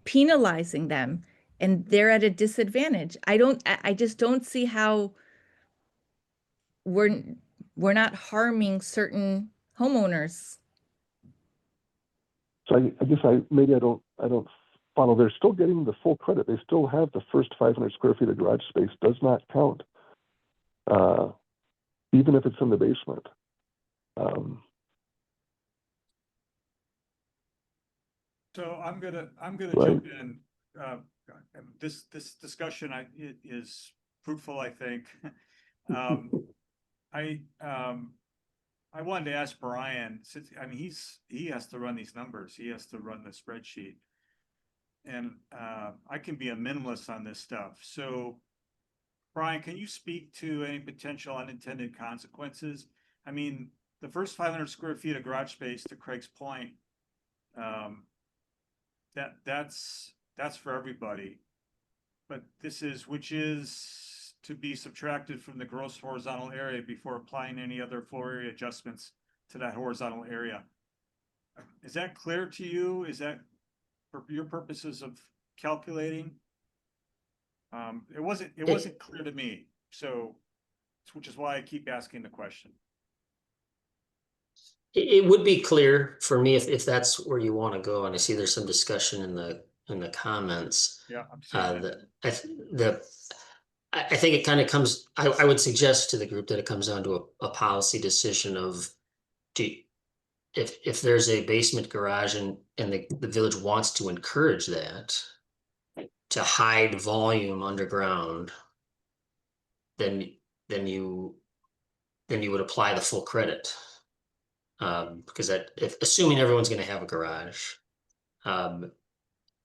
penalizing them, and they're at a disadvantage. I just don't see how we're not harming certain homeowners. So I guess I don't follow. They're still getting the full credit. They still have the first 500 square feet of garage space does not count, even if it's in the basement. So I'm gonna Right. jump in. This discussion is fruitful, I think. I wanted to ask Brian, since he has to run these numbers, he has to run the spreadsheet, and I can be a minimalist on this stuff. So, Brian, can you speak to any potential unintended consequences? I mean, the first 500 square feet of garage space, to Craig's point, that's for everybody, but which is to be subtracted from the gross horizontal area before applying any other floor area adjustments to that horizontal area. Is that clear to you? Is that for your purposes of calculating? It wasn't clear to me, so which is why I keep asking the question. It would be clear for me if that's where you want to go, and I see there's some discussion in the comments. Yeah, I'm seeing that. I think it kind of comes, I would suggest to the group that it comes down to a policy decision of if there's a basement garage and the village wants to encourage that to hide volume underground, then you would apply the full credit. Because assuming everyone's going to have a garage.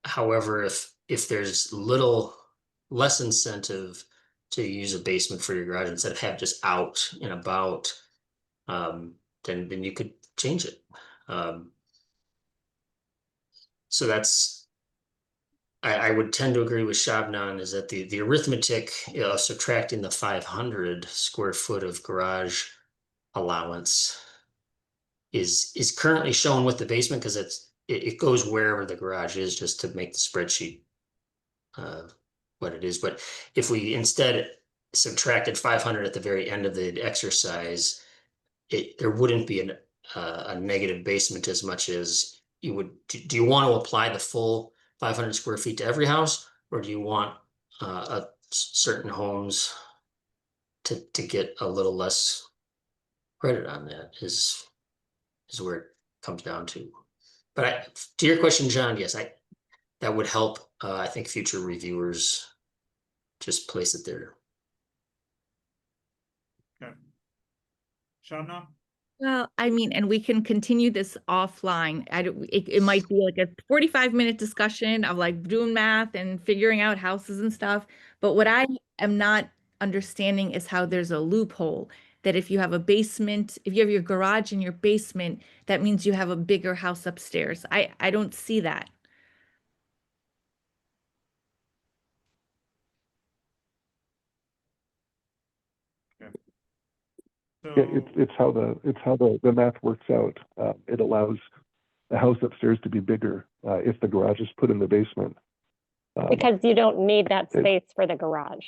However, if there's less incentive to use a basement for your garage instead of have just out and about, then you could change it. So that's, I would tend to agree with Shabnan, is that the arithmetic of subtracting the 500 square foot of garage allowance is currently shown with the basement, because it goes wherever the garage is, just to make the spreadsheet what it is. But if we instead subtracted 500 at the very end of the exercise, there wouldn't be a negative basement as much as you would. Do you want to apply the full 500 square feet to every house, or do you want certain homes to get a little less credit on that? Is where it comes down to. But to your question, John, yes, that would help. I think future reviewers just place it there. Okay. Shabna? Well, I mean, and we can continue this offline. It might be like a 45-minute discussion of like doing math and figuring out houses and stuff. But what I am not understanding is how there's a loophole that if you have a basement, if you have your garage in your basement, that means you have a bigger house upstairs. I don't see that. So, Yeah, it's how the math works out. It allows the house upstairs to be bigger if the garage is put in the basement. Because you don't need that space for the garage.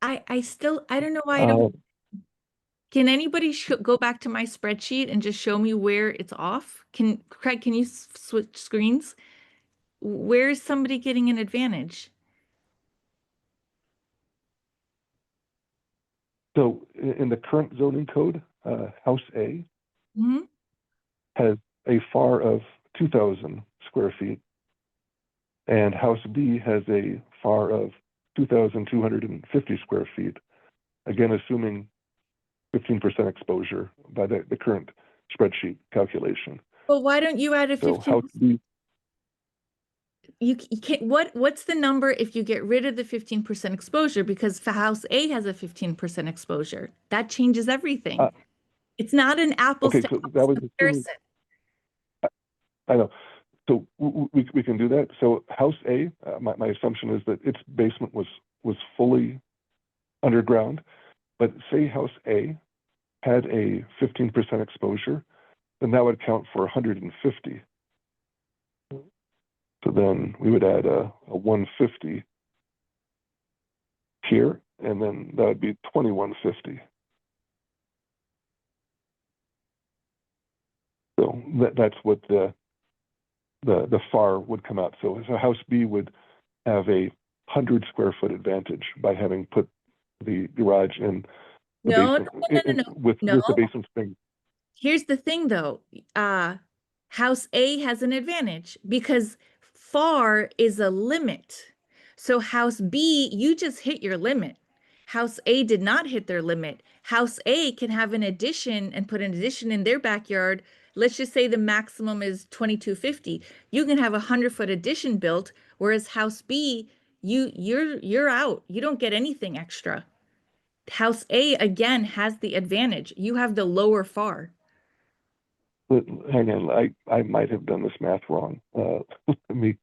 I don't know why I don't. Can anybody go back to my spreadsheet and just show me where it's off? Craig, can you switch screens? Where is somebody getting an advantage? So in the current zoning code, House A Mhm. has a FAR of 2,000 square feet, and House B has a FAR of 2,250 square feet. Again, assuming 15% exposure by the current spreadsheet calculation. Well, why don't you add a So 15? House B, You can't, what's the number if you get rid of the 15% exposure? Because House A has a 15% exposure. That changes everything. It's not an apples okay, to so apples that was comparison. I know. So we can do that. So House A, my assumption is that its basement was fully underground, but say House A had a 15% exposure, then that would count for 150. So then we would add a 150 here, and then that would be 2150. So that's what the FAR would come out. So House B would have a 100 square foot advantage by having put the garage in the basement. No. With the basement thing. Here's the thing though, House A has an advantage because FAR is a limit. So House B, you just hit your limit. House A did not hit their limit. House A can have an addition and put an addition in their backyard. Let's just say the maximum is 2250. You can have a 100-foot addition built, whereas House B, you're out. You don't get anything extra. House A again has the advantage. You have the lower FAR. But hang on, I might have done this math wrong. Let me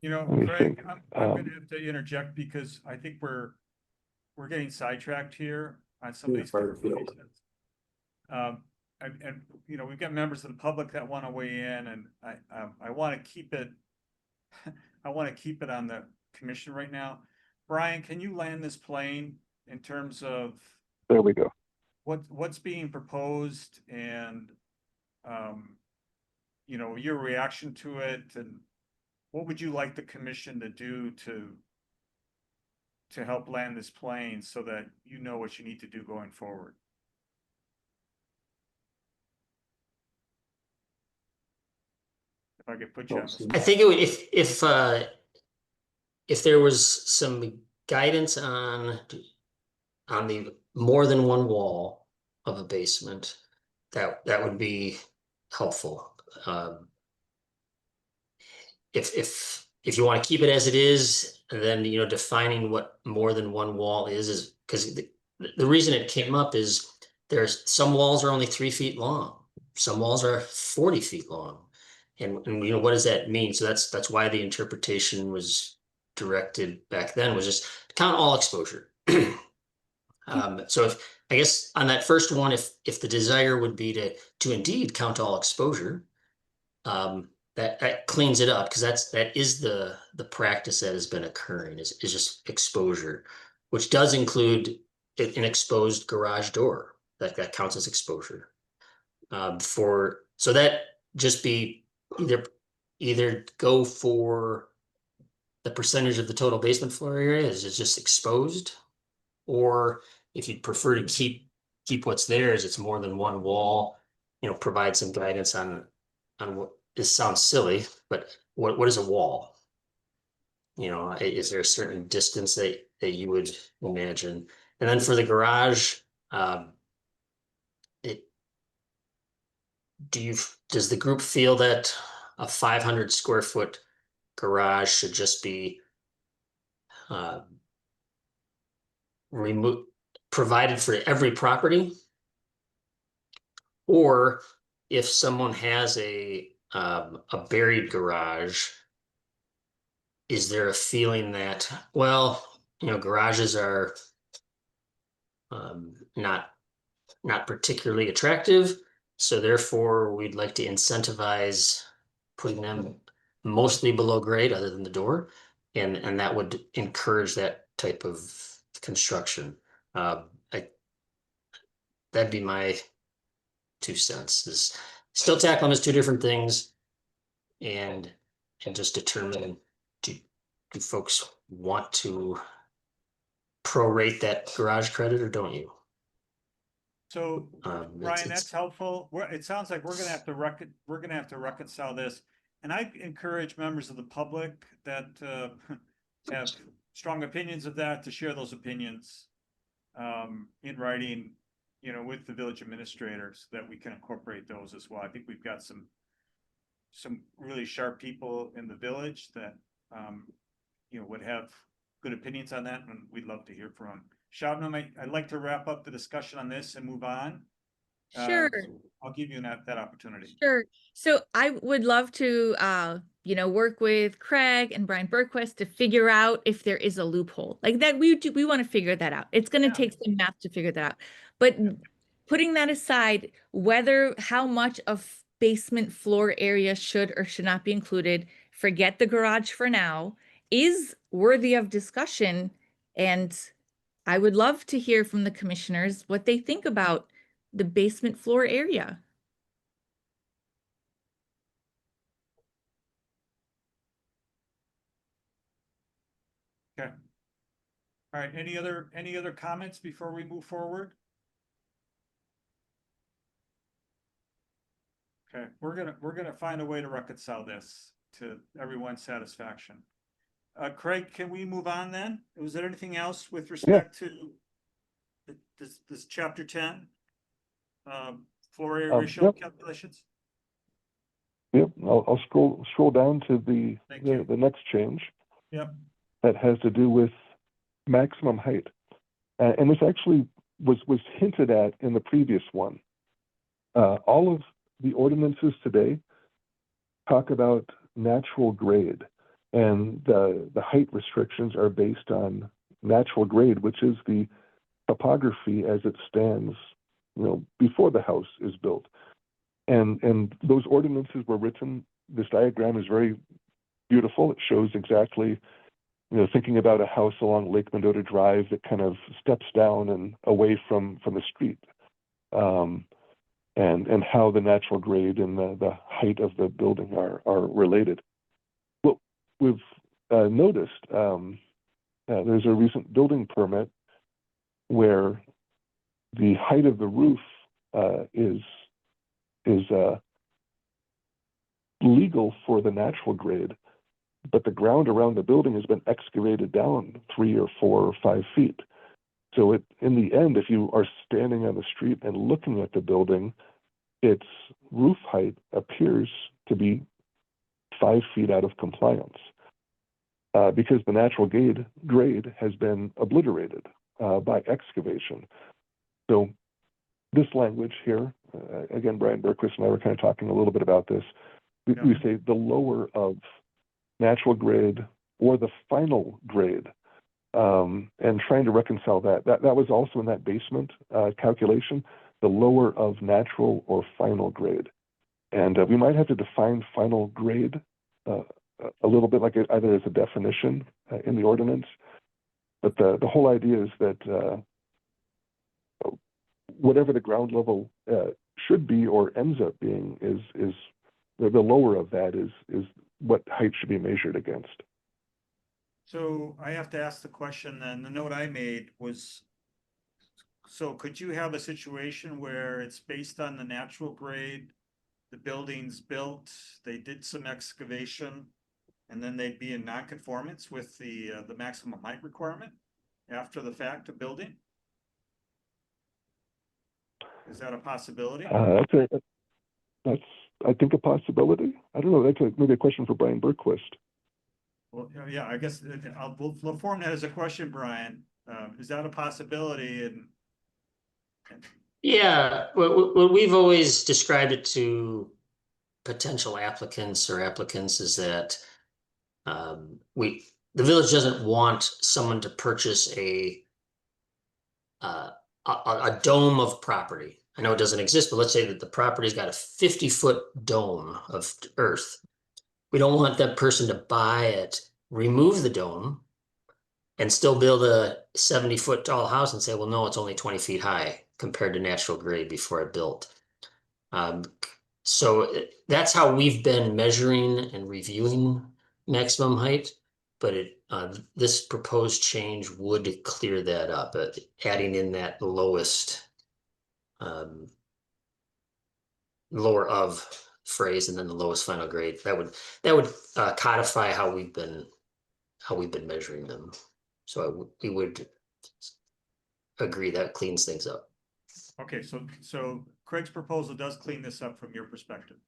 Craig, think. I'm going to have to interject because I think we're getting sidetracked here on some of these calculations. And we've got members of the public that want to weigh in, and I want to keep it. I want to keep it on the commission right now. Brian, can you land this plane in terms of there we go. What's being proposed and your reaction to it, and what would you like the commission to do to help land this plane so that you know what you need to do going forward? If I could put you on the spot. I think it would, if there was some guidance on the more than one wall of a basement, that would be helpful. If you want to keep it as it is, then defining what more than one wall is because the reason it came up is there's some walls are only 3 feet long, some walls are 40 feet long. And you know, what does that mean? So that's why the interpretation was directed back then, was just count all exposure. So if, I guess on that first one, if the desire would be to indeed count all exposure, that cleans it up, because that is the practice that has been occurring, is just exposure, which does include an exposed garage door. That counts as exposure. So that just be either go for the percentage of the total basement floor area is just exposed, or if you'd prefer to keep what's there as it's more than one wall, you know, provide some guidance on what, this sounds silly, but what is a wall? You know, is there a certain distance that you would imagine? And then for the garage, does the group feel that a 500 square foot garage should just be provided for every property? Or if someone has a buried garage, is there a feeling that, well, you know, garages are not particularly attractive, so therefore we'd like to incentivize putting them mostly below grade other than the door, and that would encourage that type of construction. That'd be my 2 cents, is still tackle them as 2 different things, and just determine, do folks want to prorate that garage credit or don't you? So, Ryan, that's helpful. It sounds like we're gonna have to reconcile this. And I encourage members of the public that have strong opinions of that to share those opinions in writing, you know, with the village administrators, that we can incorporate those as well. I think we've got some really sharp people in the village that you know, would have good opinions on that, and we'd love to hear from them. Shabnam, I'd like to wrap up the discussion on this and move on. Sure. So I'll give you that opportunity. Sure. So I would love to, you know, work with Craig and Brian Berquist to figure out if there is a loophole like that. We want to figure that out. It's going to take some math to figure that out. But putting that aside, how much of basement floor area should or should not be included, forget the garage for now, is worthy of discussion. And I would love to hear from the commissioners what they think about the basement floor area. Okay. All right, any other comments before we move forward? Okay, we're gonna find a way to reconcile this to everyone's satisfaction. Craig, can we move on then? Was there anything else with respect to this chapter 10? Floor area ratio calculations? Yep, I'll scroll down to the next change. Yep. That has to do with maximum height. And this actually was hinted at in the previous one. All of the ordinances today talk about natural grade, and the height restrictions are based on natural grade, which is the topography as it stands, you know, before the house is built. And those ordinances were written. This diagram is very beautiful. It shows exactly, you know, thinking about a house along Lake Mendota Drive that kind of steps down and away from the street, and how the natural grade and the height of the building are related. What we've noticed, there's a recent building permit where the height of the roof is legal for the natural grade, but the ground around the building has been excavated down 3 or 4 or 5 feet. So in the end, if you are standing on the street and looking at the building, its roof height appears to be 5 feet out of compliance because the natural grade has been obliterated by excavation. So this language here, again, Brian Berquist and I were kind of talking a little bit about this. we say the lower of natural grade or the final grade, and trying to reconcile that. That was also in that basement calculation, the lower of natural or final grade. And we might have to define final grade a little bit, like either as a definition in the ordinance. But the whole idea is that whatever the ground level should be or ends up being is the lower of that is what height should be measured against. So I have to ask the question then, the note I made was, so could you have a situation where it's based on the natural grade, the building's built, they did some excavation, and then they'd be in non-conformance with the maximum height requirement after the fact of building? Is that a possibility? That's I think a possibility. I don't know. That's maybe a question for Brian Bergquist. Well, yeah, I guess we'll form that as a question, Brian. Is that a possibility? Yeah, what we've always described it to potential applicants or applicants is that the village doesn't want someone to purchase a dome of property. I know it doesn't exist, but let's say that the property's got a 50-foot dome of earth. We don't want that person to buy it, remove the dome, and still build a 70-foot tall house and say, well, no, it's only 20 feet high compared to natural grade before it built. So that's how we've been measuring and reviewing maximum height, but this proposed change would clear that up, adding in that lowest lower of phrase and then the lowest final grade. That would codify how we've been measuring them. So we would agree that cleans things up. Okay, so Craig's proposal does clean this up from your perspective.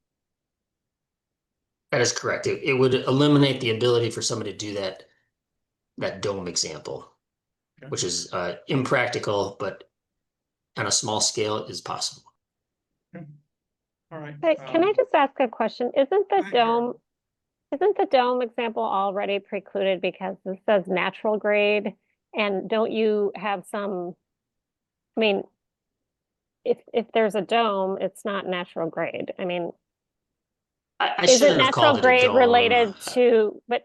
That is correct. It would eliminate the ability for somebody to do that dome example, Okay. which is impractical, but on a small scale is possible. Okay. All right. But can I just ask a question? Isn't the Sure. dome example already precluded because this says natural grade? And don't you have some, I mean, if there's a dome, it's not natural grade. I mean, I isn't shouldn't have natural called it a grade dome. related to, but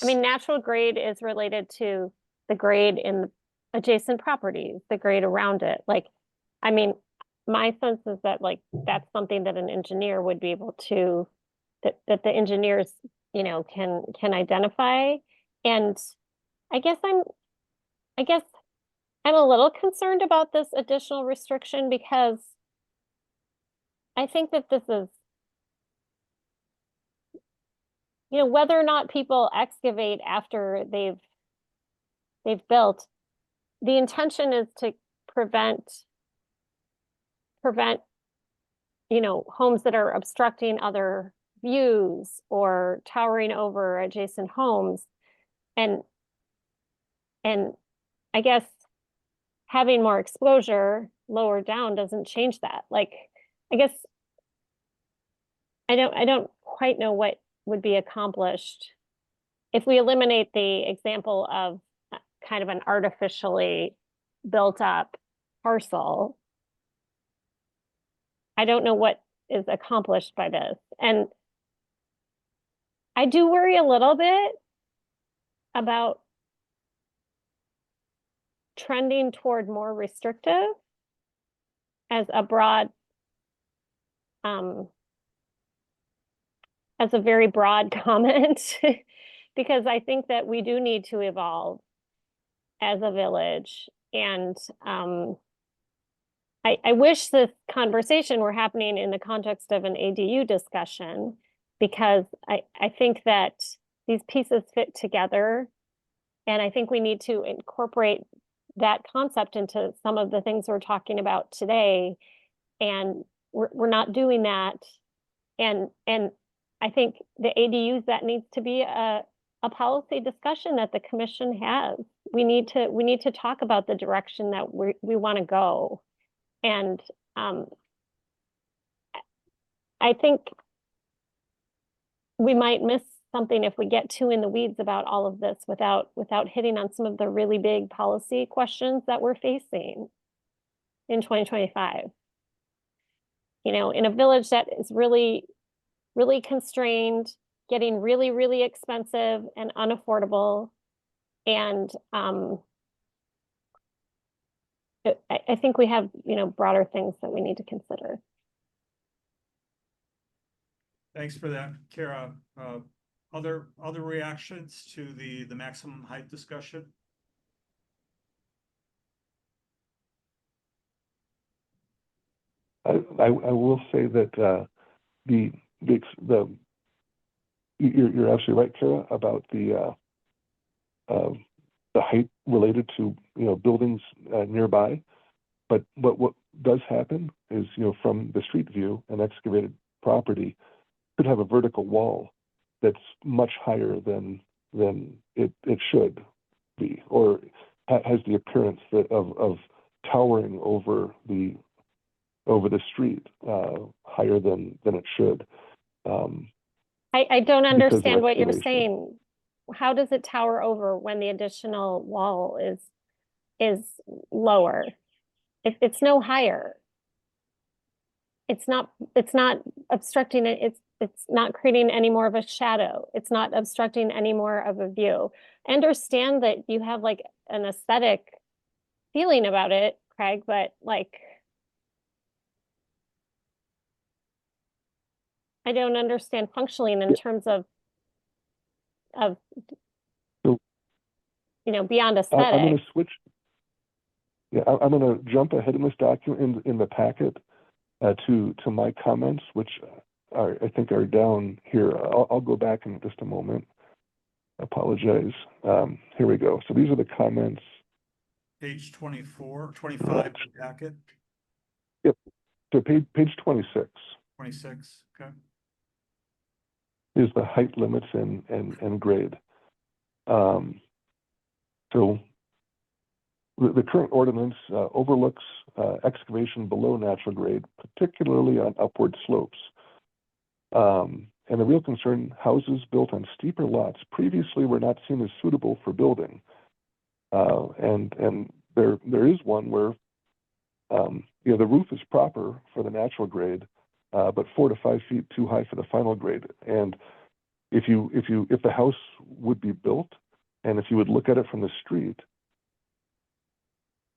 I mean, natural grade is related to the grade in adjacent properties, the grade around it. Like, I mean, my sense is that like, that's something that an engineer would be able to, that the engineers, you know, can identify. And I guess I'm a little concerned about this additional restriction because I think that this is, you know, whether or not people excavate after they've built, the intention is to prevent, you know, homes that are obstructing other views or towering over adjacent homes. And I guess having more exposure lower down doesn't change that. Like, I guess I don't quite know what would be accomplished if we eliminate the example of kind of an artificially built up parcel. I don't know what is accomplished by this. And I do worry a little bit about trending toward more restrictive as a broad, as a very broad comment, because I think that we do need to evolve as a village. And I wish this conversation were happening in the context of an ADU discussion, because I think that these pieces fit together. And I think we need to incorporate that concept into some of the things we're talking about today. And we're not doing that. And I think the ADUs, that needs to be a policy discussion that the commission has. We need to talk about the direction that we want to go. And I think we might miss something if we get too in the weeds about all of this without hitting on some of the really big policy questions that we're facing in 2025. You know, in a village that is really, really constrained, getting really, really expensive and unaffordable. And I think we have, you know, broader things that we need to consider. Thanks for that, Kara. Other reactions to the maximum height discussion? I will say that you're absolutely right, Kara, about the height related to, you know, buildings nearby. But what does happen is, you know, from the street view, an excavated property could have a vertical wall that's much higher than it should be, or has the appearance of towering over the street higher than it should. I don't because of understand what you're excavation. saying. How does it tower over when the additional wall is lower? If it's no higher, it's not obstructing it. It's not creating any more of a shadow. It's not obstructing any more of a view. I understand that you have like an aesthetic feeling about it, Craig, but like, I don't understand functionally in terms of So, you know, beyond I'm going aesthetic. to switch. Yeah, I'm going to jump ahead in this document in the packet to my comments, which I think are down here. I'll go back in just a moment. Apologize. Here we go. So these are the comments. Page 24, 25 in the packet, Yep. So page 26 26, okay. is the height limits and grade. So the current ordinance overlooks excavation below natural grade, particularly on upward slopes. And the real concern, houses built on steeper lots previously were not seen as suitable for building. And there is one where you know, the roof is proper for the natural grade, but 4 to 5 feet too high for the final grade. And if the house would be built, and if you would look at it from the street,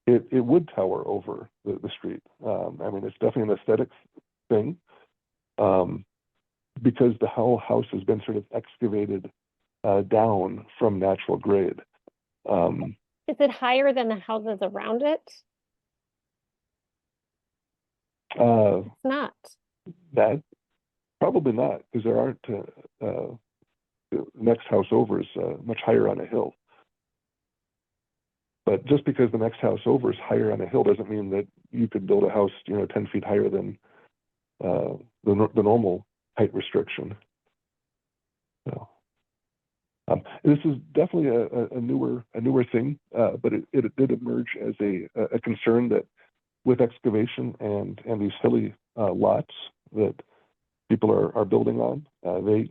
it would tower over the street. I mean, it's definitely an aesthetic thing, because the whole house has been sort of excavated down from natural grade. Is it higher than the houses around it? It's not. That probably not, because there aren't. The next house over is much higher on a hill. But just because the next house over is higher on a hill doesn't mean that you could build a house, you know, 10 feet higher than the normal height restriction. So, this is definitely a newer thing, but it did emerge as a concern that with excavation and these hilly lots that people are building on,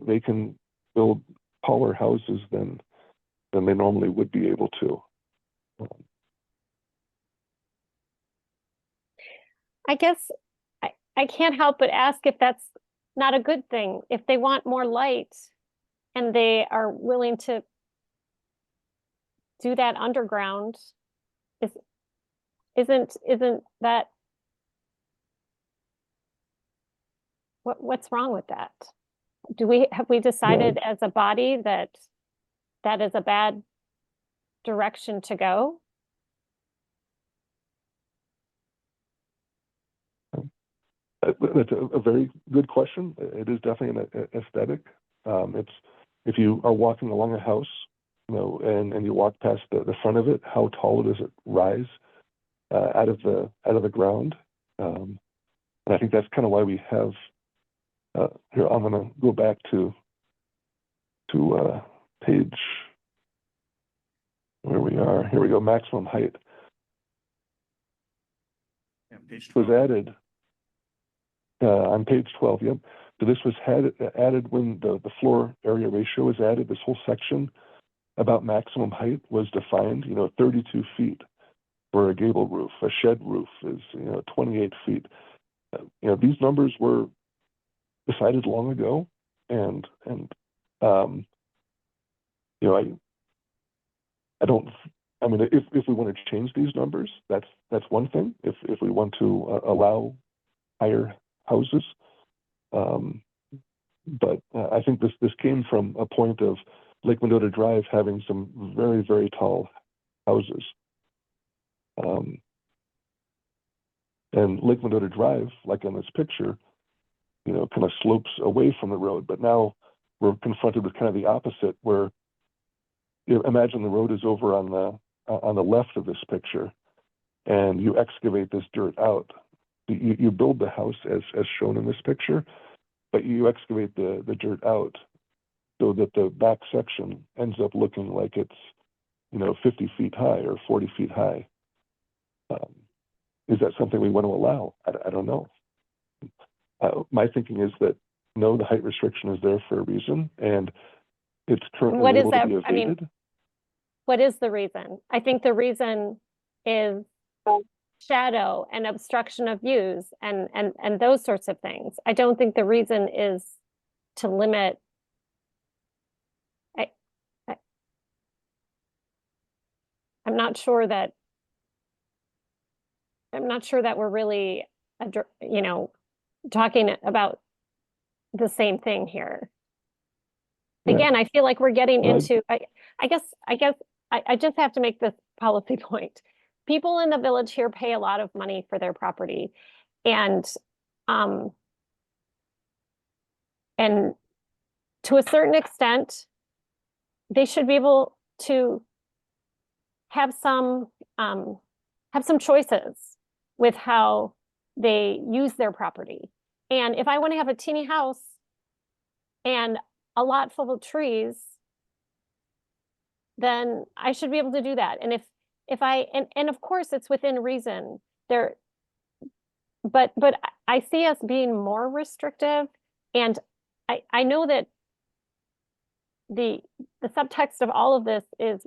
they can build taller houses than they normally would be able to. I guess I can't help but ask if that's not a good thing. If they want more light and they are willing to do that underground, isn't that what's wrong with that? Have we decided as a body that is a bad direction to go? That's a very good question. It is definitely an aesthetic. It's if you are walking along a house, you know, and you walk past the front of it, how tall does it rise out of the ground? And I think that's kind of why we have. Here, I'm going to go back to page where we are. Here we go. Maximum height Yeah, page was 12. added on page 12. Yep. So this was added when the floor area ratio was added. This whole section about maximum height was defined, 32 feet for a gable roof. A shed roof is, 28 feet. These numbers were decided long ago, and I don't. I mean, if we want to change these numbers, that's one thing. If we want to allow higher houses, but I think this came from a point of Lake Mendota Drive having some very, very tall houses. And Lake Mendota Drive, like in this picture, kind of slopes away from the road. But now we're confronted with kind of the opposite, where imagine the road is over on the left of this picture, and you excavate this dirt out. You build the house as shown in this picture, but you excavate the dirt out so that the back section ends up looking like it's 50 feet high or 40 feet high. Is that something we want to allow? I don't know. My thinking is that no, the height restriction is there for a reason, and it's currently What is able that? to be I mean, evaded. what is the reason? I think the reason is shadow and obstruction of views and those sorts of things. I don't think the reason is to limit. I'm not sure that we're really, talking about the same thing here. Yeah. Again, I feel like we're getting Well, into, I guess I just have to make this policy point. People in the village here pay a lot of money for their property, and to a certain extent, they should be able to have some choices with how they use their property. And if I want to have a teeny house and a lot full of trees, then I should be able to do that. And if I and of course it's within reason there, but I see us being more restrictive, and I know that the subtext of all of this is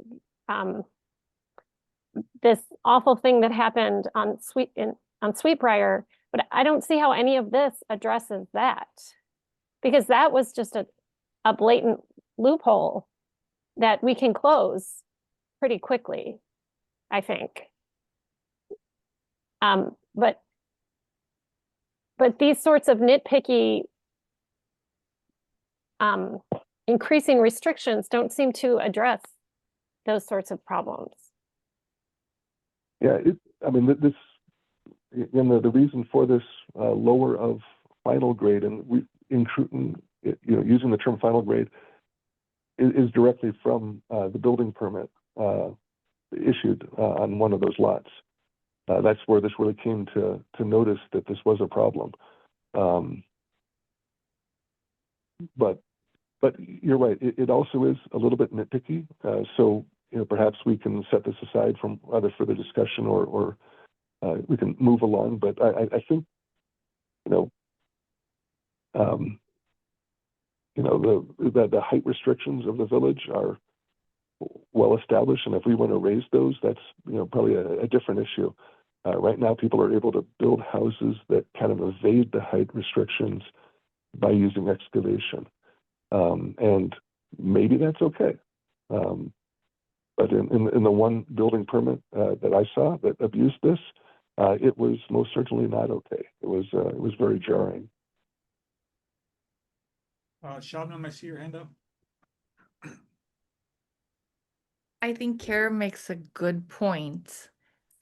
this awful thing that happened on Sweetbriar, but I don't see how any of this addresses that, because that was just a blatant loophole that we can close pretty quickly, I think. But these sorts of nitpicky increasing restrictions don't seem to address those sorts of problems. Yeah, this, and the reason for this lower of final grade, and using the term final grade is directly from the building permit issued on one of those lots. That's where this really came to notice that this was a problem. But you're right. It also is a little bit nitpicky. So perhaps we can set this aside from either further discussion or we can move along. But I think the height restrictions of the village are well established, and if we want to raise those, that's probably a different issue. Right now, people are able to build houses that kind of evade the height restrictions by using excavation, and maybe that's okay. But in the one building permit that I saw that abused this, it was most certainly not okay. It was very jarring. Shabnam, I see your hand up. I think Kara makes a good point.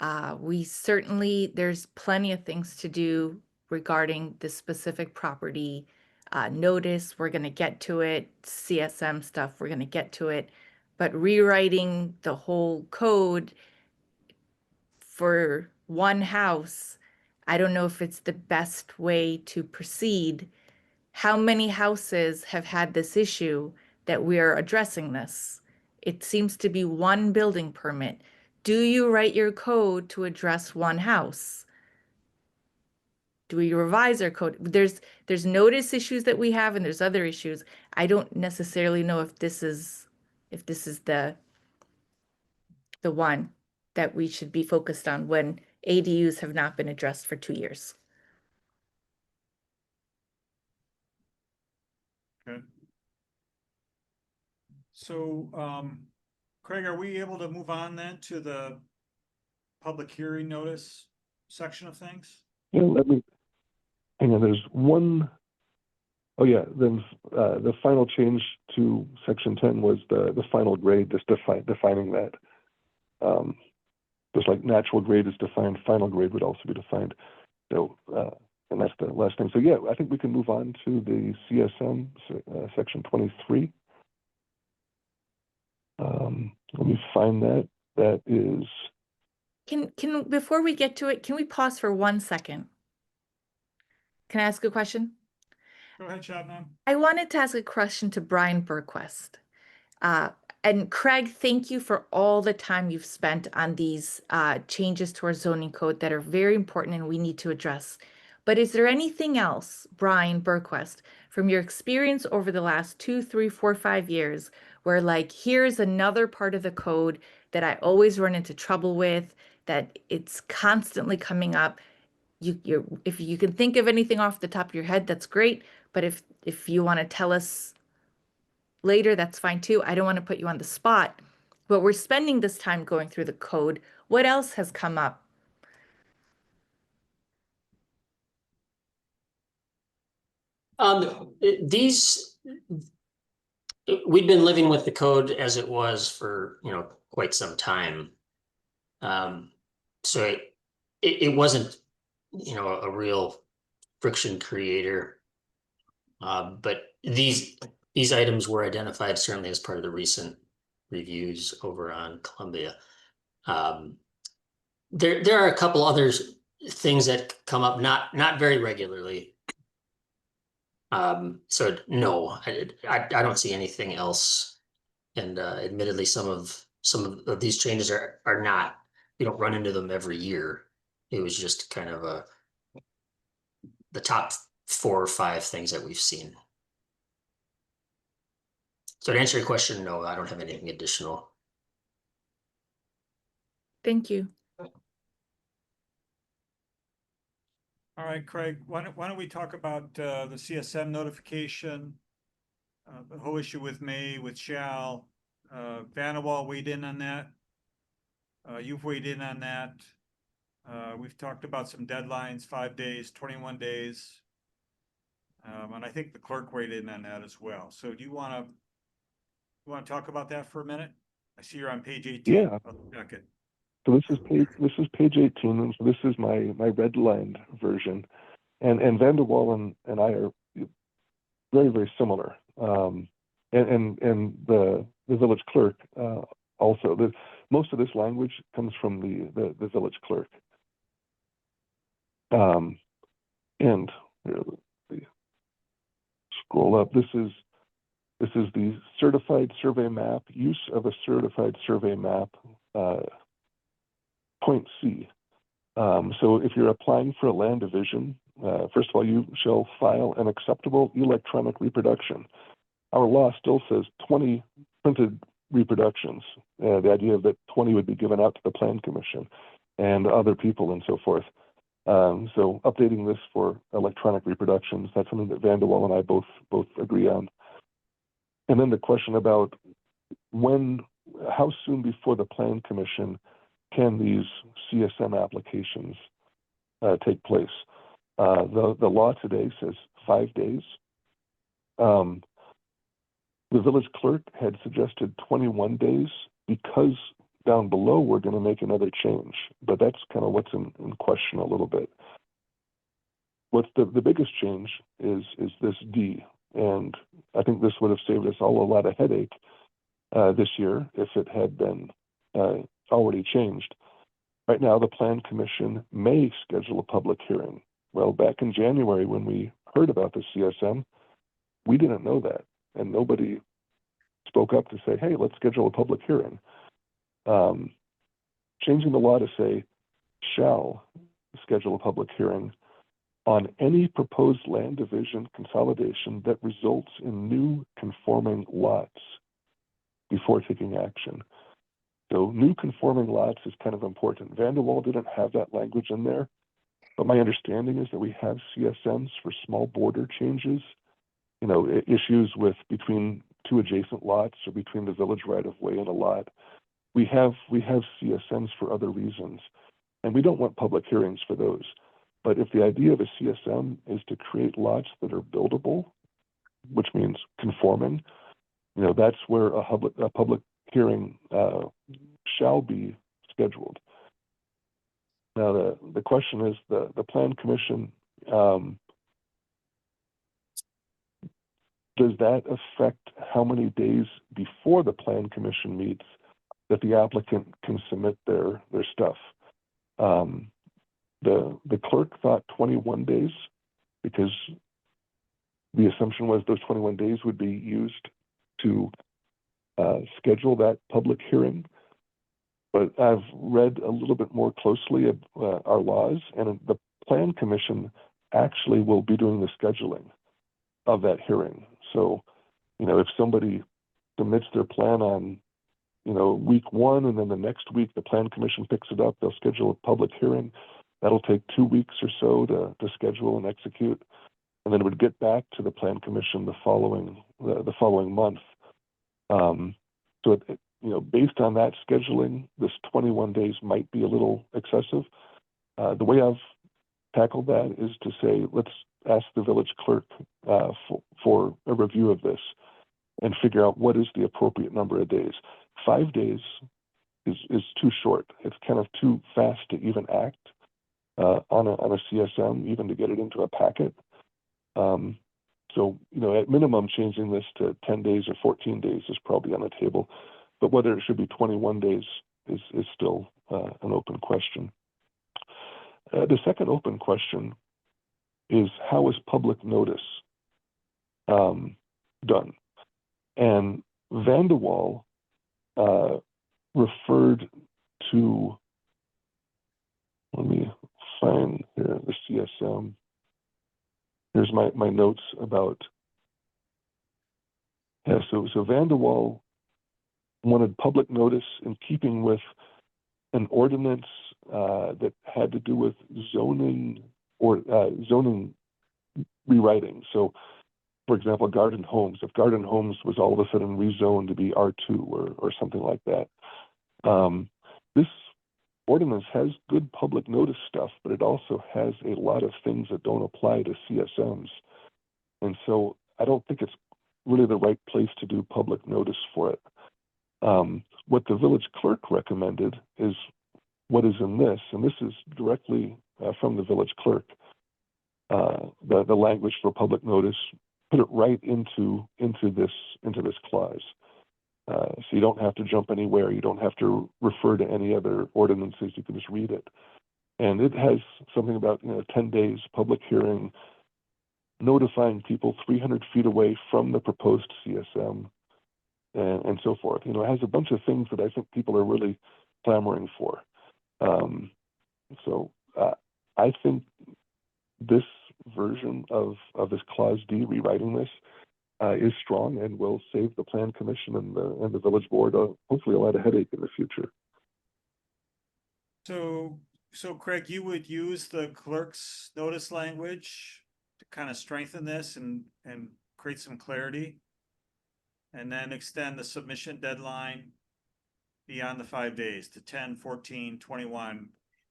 There's plenty of things to do regarding this specific property. Notice, we're going to get to it. CSM stuff, we're going to get to it. But rewriting the whole code for one house, I don't know if it's the best way to proceed. How many houses have had this issue that we are addressing this? It seems to be one building permit. Do you write your code to address one house? Do we revise our code? There's notice issues that we have and there's other issues. I don't necessarily know if this is the one that we should be focused on when ADUs have not been addressed for 2 years. Okay. So, Craig, are we able to move on then to the public hearing notice section of things? Yeah, let me, hang on, there's one, oh yeah, then the final change to section 10 was the final grade, just defining that. Just like natural grade is defined, final grade would also be defined. So, and that's the last thing. So yeah, I think we can move on to the CSM, section 23. Let me find that. That is. Can before we get to it, can we pause for 1 second? Can I ask a question? Go ahead, Shabnam. I wanted to ask a question to Brian Bergquist. And Craig, thank you for all the time you've spent on these changes to our zoning code that are very important and we need to address. But is there anything else, Brian Bergquist, from your experience over the last 2, 3, 4, 5 years, where like, here's another part of the code that I always run into trouble with, that it's constantly coming up? If you can think of anything off the top of your head, that's great. But if you want to tell us later, that's fine too. I don't want to put you on the spot, but we're spending this time going through the code. What else has come up? We've been living with the code as it was for, quite some time. So it wasn't, a real friction creator. But these items were identified certainly as part of the recent reviews over on Columbia. There are a couple other things that come up, not very regularly. So no, I don't see anything else. And admittedly, some of these changes are not. We don't run into them every year. It was just kind of the top 4 or 5 things that we've seen. So to answer your question, no, I don't have anything additional. Thank you. All right, Craig, why don't we talk about the CSM notification, the whole issue with may, with shall. Vanderwall weighed in on that. You've weighed in on that. We've talked about some deadlines, 5 days, 21 days. And I think the clerk weighed in on that as well. So do you want to talk about that for a minute? I see you're on page 18. Yeah. Okay. So this is page 18, and so this is my redlined version, and Vanderwall and I are very, very similar, and the village clerk also. Most of this language comes from the village clerk, and here, let's scroll up. This is the certified survey map, use of a certified survey map. Point C. So if you're applying for a land division, first of all, you shall file an acceptable electronic reproduction. Our law still says 20 printed reproductions. The idea that 20 would be given out to the Plan Commission and other people and so forth. So updating this for electronic reproductions, that's something that Vanderwall and I both agree on. And then the question about how soon before the Plan Commission can these CSM applications take place? The law today says 5 days. The village clerk had suggested 21 days because down below we're going to make another change, but that's kind of what's in question a little bit. What's the biggest change is this D, and I think this would have saved us all a lot of headache this year if it had been already changed. Right now, the Plan Commission may schedule a public hearing. Well, back in January, when we heard about the CSM, we didn't know that, and nobody spoke up to say, hey, let's schedule a public hearing. Changing the law to say, shall schedule a public hearing on any proposed land division consolidation that results in new conforming lots before taking action. So new conforming lots is kind of important. Vanderwall didn't have that language in there, but my understanding is that we have CSMs for small border changes, you know, issues with between two adjacent lots or between the village right of way and a lot. We have CSMs for other reasons, and we don't want public hearings for those. But if the idea of a CSM is to create lots that are buildable, which means conforming, you know, that's where a public hearing shall be scheduled. Now, the question is the Plan Commission, does that affect how many days before the Plan Commission meets that the applicant can submit their stuff? The clerk thought 21 days because the assumption was those 21 days would be used to schedule that public hearing. But I've read a little bit more closely at our laws, and the Plan Commission actually will be doing the scheduling of that hearing. So, you know, if somebody submits their plan on, you know, week 1, and then the next week the Plan Commission picks it up, they'll schedule a public hearing. That'll take 2 weeks or so to schedule and execute, and then it would get back to the Plan Commission the following month. So it, you know, based on that scheduling, this 21 days might be a little excessive. The way I've tackled that is to say, let's ask the village clerk for a review of this and figure out what is the appropriate number of days. 5 days is too short. It's kind of too fast to even act on a CSM, even to get it into a packet. So, you know, at minimum, changing this to 10 days or 14 days is probably on the table. But whether it should be 21 days is still an open question. The second open question is, how is public notice done? And Vanderwall referred to, let me find here the CSM. Here's my notes about, yeah, so Vanderwall wanted public notice in keeping with an ordinance that had to do with zoning or zoning rewriting. So, for example, Garden Homes, if Garden Homes was all of a sudden rezoned to be R2 or something like that, this ordinance has good public notice stuff, but it also has a lot of things that don't apply to CSMs. And so I don't think it's really the right place to do public notice for it. What the village clerk recommended is what is in this, and this is directly from the village clerk. The language for public notice, put it right into this clause. So you don't have to jump anywhere. You don't have to refer to any other ordinances. You can just read it. And it has something about, you know, 10 days public hearing, notifying people 300 feet away from the proposed CSM, and so forth. You know, it has a bunch of things that I think people are really clamoring for. So I think this version of this Clause D, rewriting this, is strong and will save the Plan Commission and the village board hopefully a lot of headache in the future. So Craig, you would use the clerk's notice language to kind of strengthen this and create some clarity, and then extend the submission deadline beyond the 5 days to 10, 14, 21,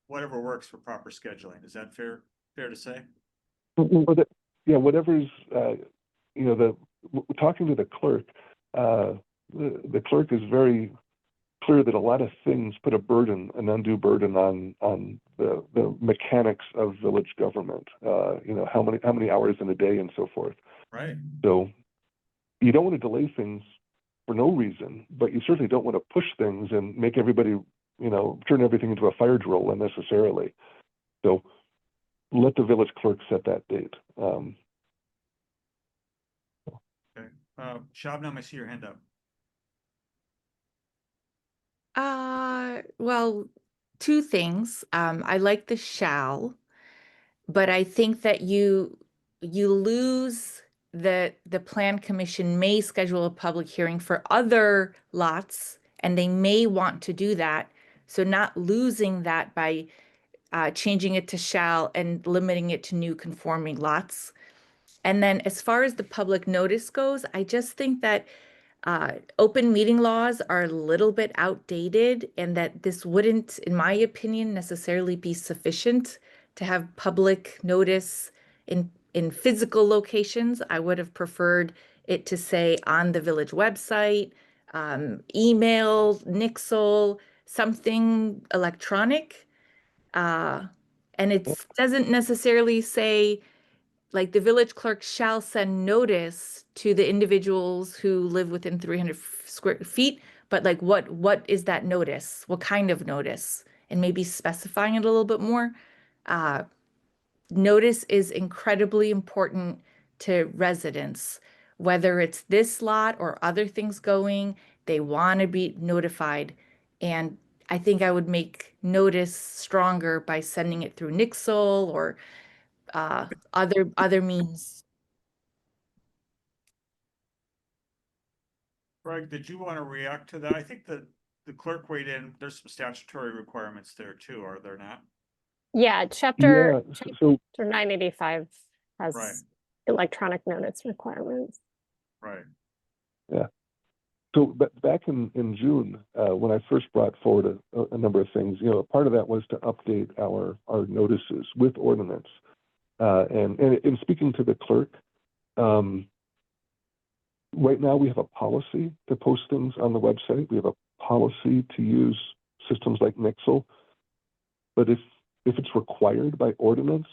whatever works for proper scheduling. Is that fair to say? Yeah, whatever's, you know, talking to the clerk, the clerk is very clear that a lot of things put an undue burden on the mechanics of village government. You know, how many hours in a day and so forth. Right. So you don't want to delay things for no reason, but you certainly don't want to push things and make everybody, you know, turn everything into a fire drill unnecessarily. So let the village clerk set that date. Okay. Shabnam, I see your hand up. Well, two things. I like the shall. but I think that you lose the plan commission may schedule a public hearing for other lots, and they may want to do that. So not losing that by changing it to shall and limiting it to new conforming lots. And then as far as the public notice goes, I just think that open meeting laws are a little bit outdated, and that this wouldn't, in my opinion, necessarily be sufficient to have public notice in physical locations. I would have preferred it to say on the village website, email, Nixle, something electronic. And it doesn't necessarily say, like, the village clerk shall send notice to the individuals who live within 300 square feet, but like, what is that notice? What kind of notice? And maybe specifying it a little bit more. Notice is incredibly important to residents, whether it's this lot or other things going, they want to be notified. And I think I would make notice stronger by sending it through Nixle or other means. Greg, did you want to react to that? I think that the clerk weighed in, there's some statutory requirements there too, are there not? Yeah, chapter Yeah, so 985 has Right. electronic notice requirements. Right. So back in June, when I first brought forward a number of things, part of that was to update our notices with ordinance. And in speaking to the clerk, right now we have a policy to post things on the website. We have a policy to use systems like Nixle. But if it's required by ordinance,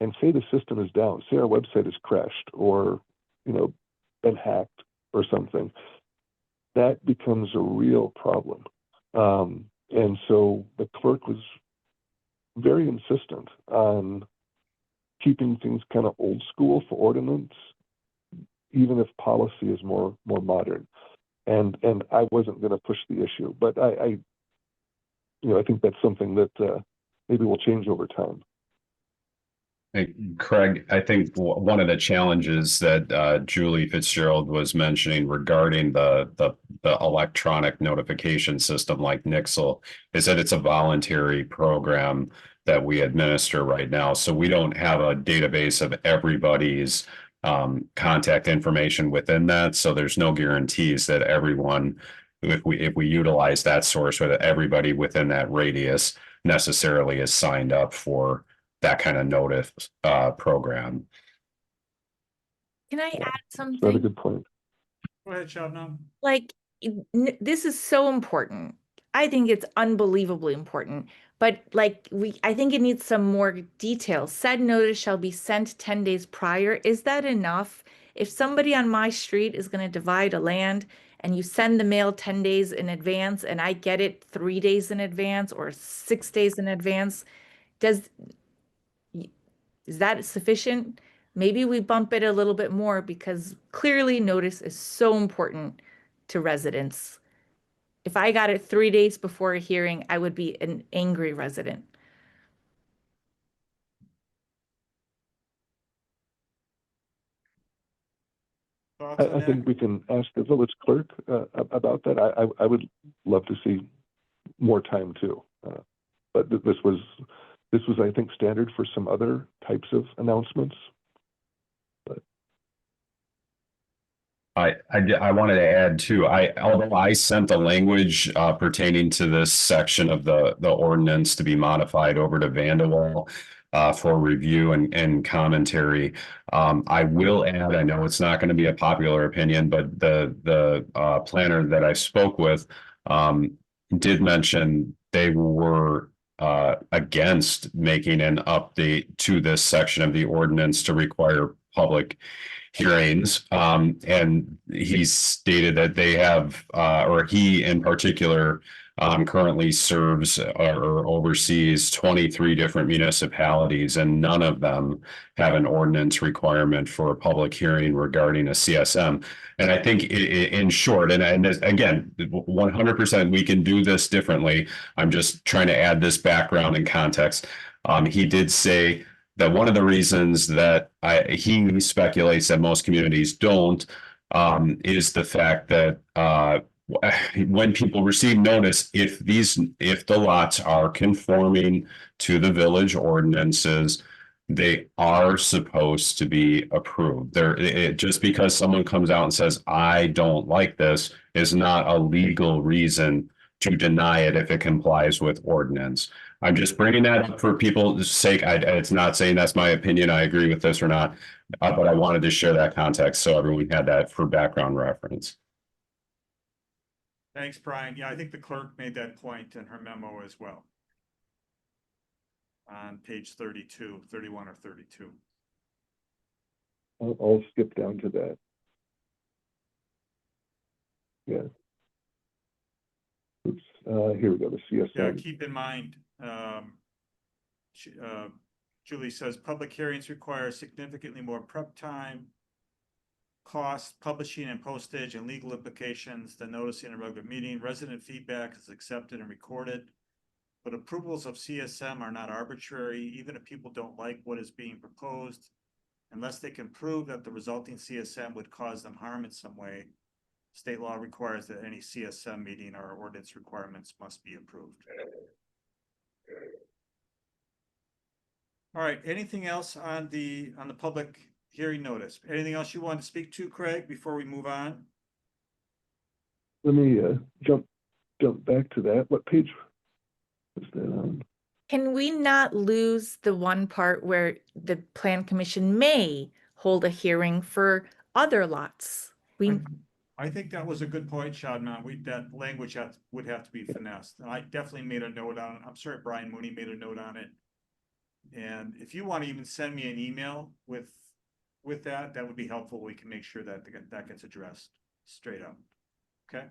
and say the system is down, say our website is crashed or been hacked or something, that becomes a real problem. And so the clerk was very insistent on keeping things kind of old school for ordinance, even if policy is more modern. And I wasn't going to push the issue, but I think that's something that maybe will change over time. Hey, Craig, I think one of the challenges that Julie Fitzgerald was mentioning regarding the electronic notification system like Nixle is that it's a voluntary program that we administer right now. So we don't have a database of everybody's contact information within that. So there's no guarantees that everyone, if we utilize that source, whether everybody within that radius necessarily is signed up for that kind of notice program. Can I add That's a something? good point. Go ahead, Shabnam. Like, this is so important. I think it's unbelievably important, but like, I think it needs some more detail. Said notice shall be sent 10 days prior. Is that enough? If somebody on my street is going to divide a land and you send the mail 10 days in advance and I get it 3 days in advance or 6 days in advance, is that sufficient? Maybe we bump it a little bit more, because clearly notice is so important to residents. If I got it 3 days before a hearing, I would be an angry resident. Thoughts on I that? think we can ask the village clerk about that. I would love to see more time too. But this was, I think, standard for some other types of announcements. I wanted to add too, although I sent the language pertaining to this section of the ordinance to be modified over to Vanderwall for review and commentary. I will add, I know it's not going to be a popular opinion, but the planner that I spoke with did mention they were against making an update to this section of the ordinance to require public hearings. And he stated that they have, or he in particular, currently serves or oversees 23 different municipalities, and none of them have an ordinance requirement for a public hearing regarding a CSM. And I think in short, and again, 100% we can do this differently. I'm just trying to add this background and context. He did say that one of the reasons that he speculates that most communities don't is the fact that when people receive notice, if the lots are conforming to the village ordinances, they are supposed to be approved. Just because someone comes out and says, I don't like this, is not a legal reason to deny it if it complies with ordinance. I'm just bringing that up for people's sake. It's not saying that's my opinion. I agree with this or not, but I wanted to share that context so everyone had that for background reference. Thanks, Brian. Yeah, I think the clerk made that point in her memo as well. On page 32, 31 or 32. I'll skip down to that. Yeah. Oops. Here we go. The CSM. Yeah, keep in mind, Julie says public hearings require significantly more prep time, cost, publishing and postage, and legal implications than noticing a regular meeting. Resident feedback is accepted and recorded, but approvals of CSM are not arbitrary, even if people don't like what is being proposed, unless they can prove that the resulting CSM would cause them harm in some way. State law requires that any CSM meeting or ordinance requirements must be approved. All right, anything else on the public hearing notice? Anything else you want to speak to, Craig, before we move on? Let me jump back to that. What page was that on? Can we not lose the one part where the plan commission may hold a hearing for other lots? I think that was a good point, Shadman. That language would have to be finessed. And I definitely made a note on it. I'm sorry, Brian Mooney made a note on it. And if you want to even send me an email with that would be helpful. We can make sure that that gets addressed straight up. Okay.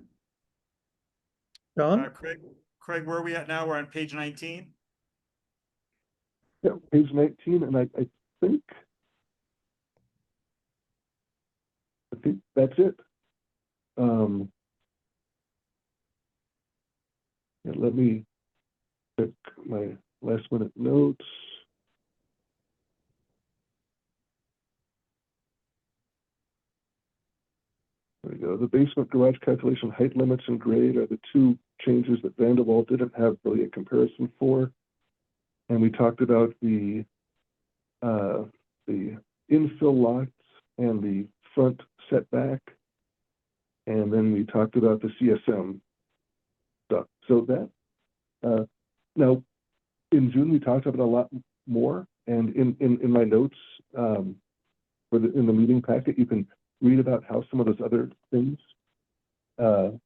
John? Craig, where are we at now? We're on page 19. Yeah, page 19, and I think that's it. Yeah, let me check my last minute notes. There we go. The basement garage calculation height limits and grade are the two changes that Vanderwall didn't have really a comparison for. And we talked about the infill lots and the front setback. And then we talked about the CSM stuff. So that now in June we talked about a lot more. And in my notes in the meeting packet, you can read about how some of those other things were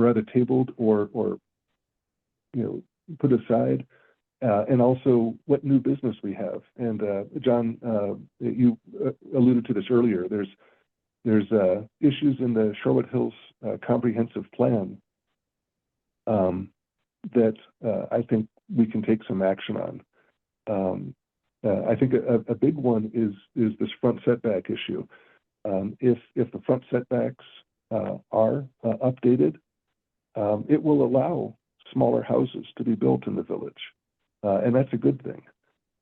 either tabled or put aside, and also what new business we have. And John, you alluded to this earlier. There's issues in the Sherwood Hills comprehensive plan that I think we can take some action on. I think a big one is this front setback issue. If the front setbacks are updated, it will allow smaller houses to be built in the village, and that's a good thing.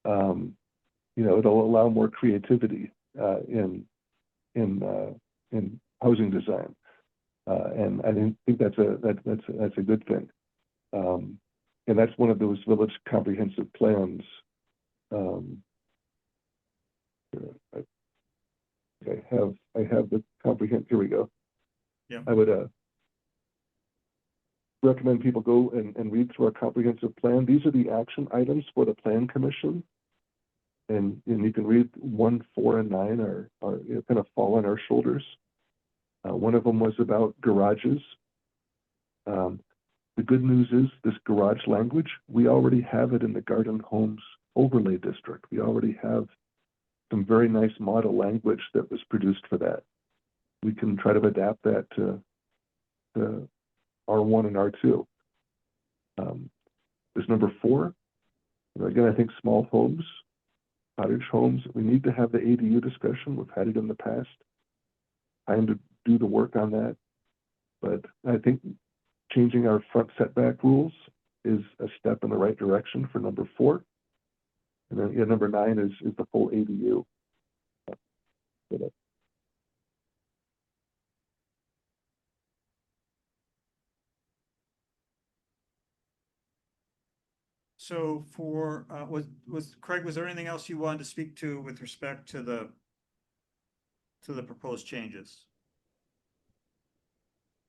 It'll allow more creativity in housing design, and I think that's a good thing. And that's one of those village comprehensive plans. I have the comprehensive. Here we go. Yeah. I would recommend people go and read through our comprehensive plan. These are the action items for the plan commission, and you can read 1, 4, and 9 are kind of fall on our shoulders. One of them was about garages. The good news is this garage language, we already have it in the Garden Homes Overlay District. We already have some very nice model language that was produced for that. We can try to adapt that to R1 and R2. There's number 4. Again, I think small homes, cottage homes, we need to have the ADU discussion. We've had it in the past. Time to do the work on that. But I think changing our front setback rules is a step in the right direction for number 4. And then, number 9 is the full ADU. So was Craig, was there anything else you wanted to speak to with respect to the proposed changes?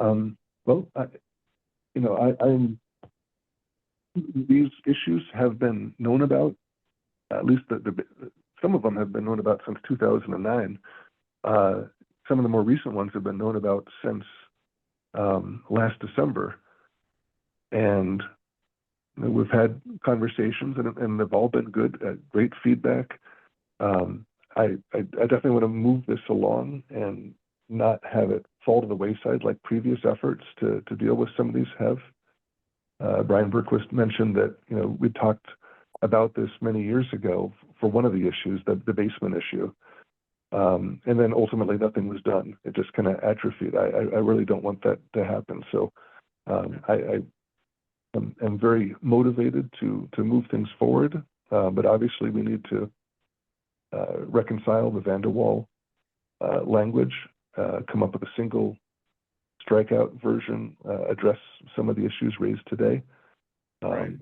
Well, I'm these issues have been known about, at least some of them have been known about since 2009. Some of the more recent ones have been known about since last December. And we've had conversations and they've all been good, great feedback. I definitely want to move this along and not have it fall to the wayside like previous efforts to deal with some of these have. Brian Berquist mentioned that, we talked about this many years ago for one of the issues, the basement issue. And then ultimately nothing was done. It just kind of atrophied. I really don't want that to happen. So I am very motivated to move things forward. But obviously we need to reconcile the Vanderwall language, come up with a single strikeout version, address some of the issues raised today. Right.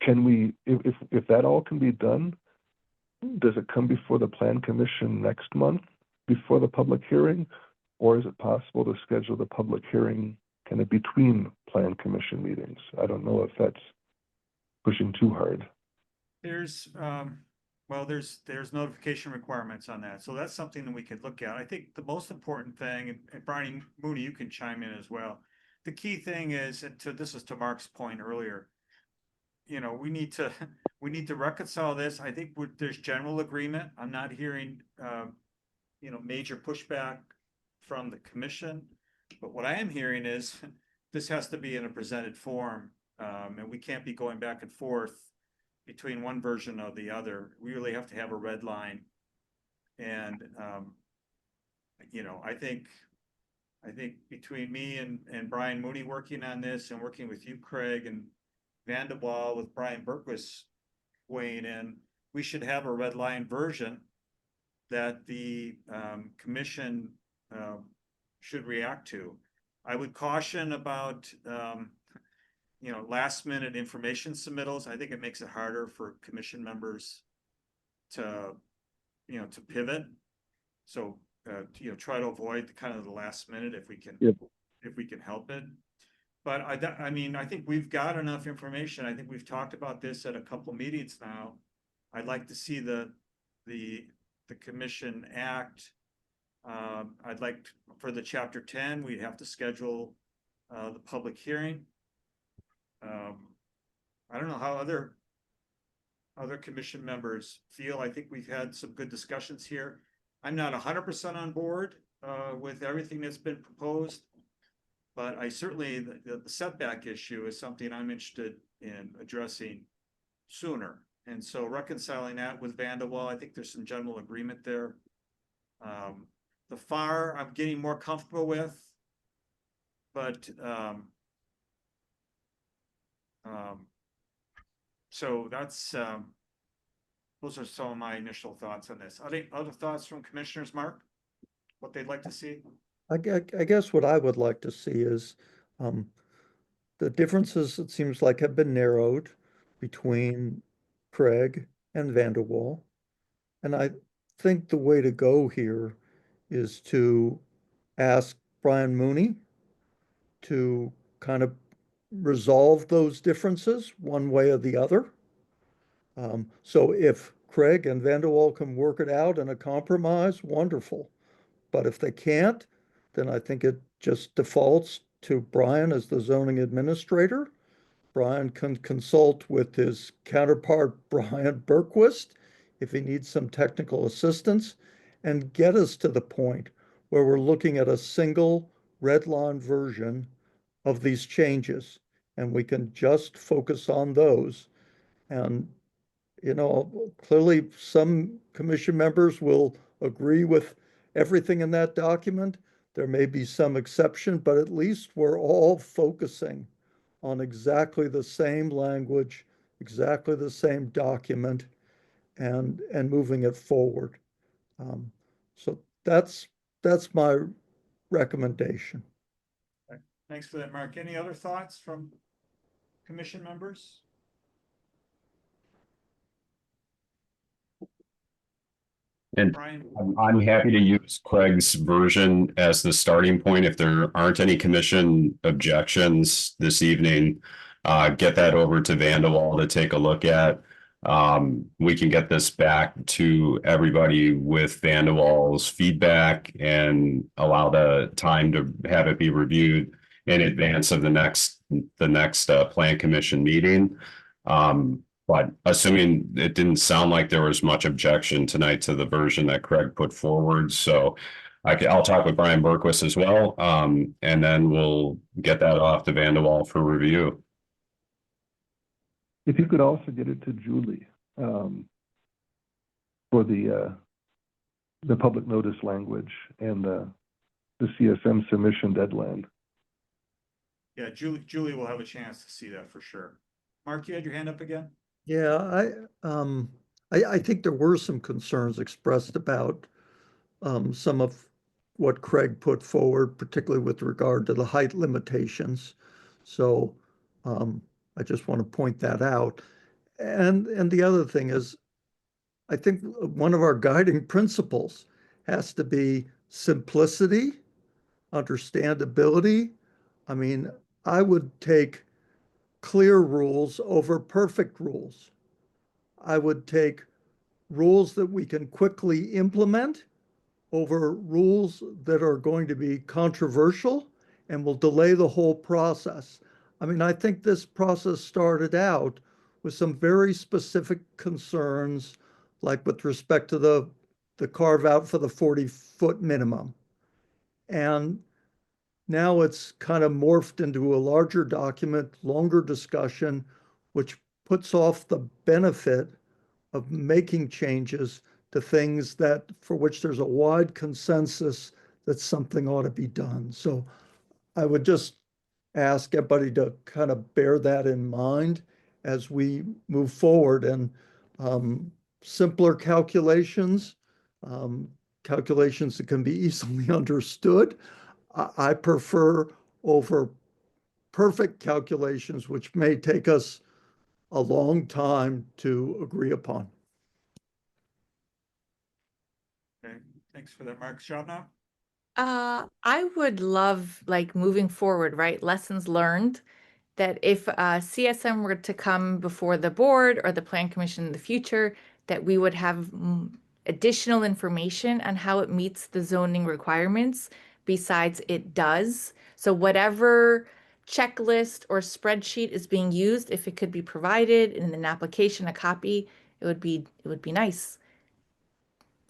Can we, if that all can be done, does it come before the Plan Commission next month, before the public hearing, or is it possible to schedule the public hearing kind of between Plan Commission meetings? I don't know if that's pushing too hard. There's notification requirements on that, so that's something that we could look at. I think the most important thing, and Brian Mooney, you can chime in as well. The key thing is, this is to Mark's point earlier, we need to reconcile this. I think there's general agreement. I'm not hearing, major pushback from the commission, but what I am hearing is this has to be in a presented form, and we can't be going back and forth between one version or the other. We really have to have a red line. And, I think between me and Brian Mooney working on this and working with you, Craig, and Vanderwall with Brian Berquist weighing in, we should have a red line version that the commission should react to. I would caution about last minute information submittals. I think it makes it harder for commission members to pivot. So try to avoid the last minute if we can. Yep. If we can help it. But I think we've got enough information. I think we've talked about this at a couple meetings now. I'd like to see the commission act. I'd like for the chapter 10, we'd have to schedule the public hearing. I don't know how other commission members feel. I think we've had some good discussions here. I'm not 100% on board with everything that's been proposed, but I certainly, the setback issue is something I'm interested in addressing sooner. And so reconciling that with Vanderwall, I think there's some general agreement there. The FAR, I'm getting more comfortable with, but so that's those are some of my initial thoughts on this. Other thoughts from commissioners, Mark? What they'd like to see? I guess what I would like to see is the differences, it seems like, have been narrowed between Craig and Vanderwall. And I think the way to go here is to ask Brian Mooney to kind of resolve those differences one way or the other. So if Craig and Vanderwall can work it out in a compromise, wonderful. But if they can't, then I think it just defaults to Brian as the zoning administrator. Brian can consult with his counterpart, Brian Berquist, if he needs some technical assistance, and get us to the point where we're looking at a single red line version of these changes, and we can just focus on those. And, clearly some commission members will agree with everything in that document. There may be some exception, but at least we're all focusing on exactly the same language exactly the same document and moving it forward. So that's my recommendation. Thanks for that, Mark. Any other thoughts from commission members? And Brian? I'm happy to use Craig's version as the starting point. If there aren't any commission objections this evening, get that over to Vanderwall to take a look at. We can get this back to everybody with Vanderwall's feedback and allow the time to have it be reviewed in advance of the next plan commission meeting. But assuming it didn't sound like there was much objection tonight to the version that Craig put forward, so I'll talk with Brian Berquist as well, and then we'll get that off to Vanderwall for review. If you could also get it to Julie for the public notice language and the CSM submission deadline. Yeah, Julie will have a chance to see that for sure. Mark, you had your hand up again? Yeah, I think there were some concerns expressed about some of what Craig put forward, particularly with regard to the height limitations. So I just want to point that out. And the other thing is, I think one of our guiding principles has to be simplicity, understandability. I mean, I would take clear rules over perfect rules. I would take rules that we can quickly implement over rules that are going to be controversial and will delay the whole process. I mean, I think this process started out with some very specific concerns, like with respect to the carve out for the 40-foot minimum. And now it's kind of morphed into a larger document, longer discussion, which puts off the benefit of making changes to things that for which there's a wide consensus that something ought to be done. So I would just ask everybody to kind of bear that in mind as we move forward, and simpler calculations, calculations that can be easily understood, I prefer over perfect calculations, which may take us a long time to agree upon. Okay, thanks for that, Mark. Shabna? I would love, like, moving forward, right? Lessons learned, that if CSM were to come before the board or the plan commission in the future, that we would have additional information on how it meets the zoning requirements besides it does. So whatever checklist or spreadsheet is being used, if it could be provided in an application, a copy, it would be nice.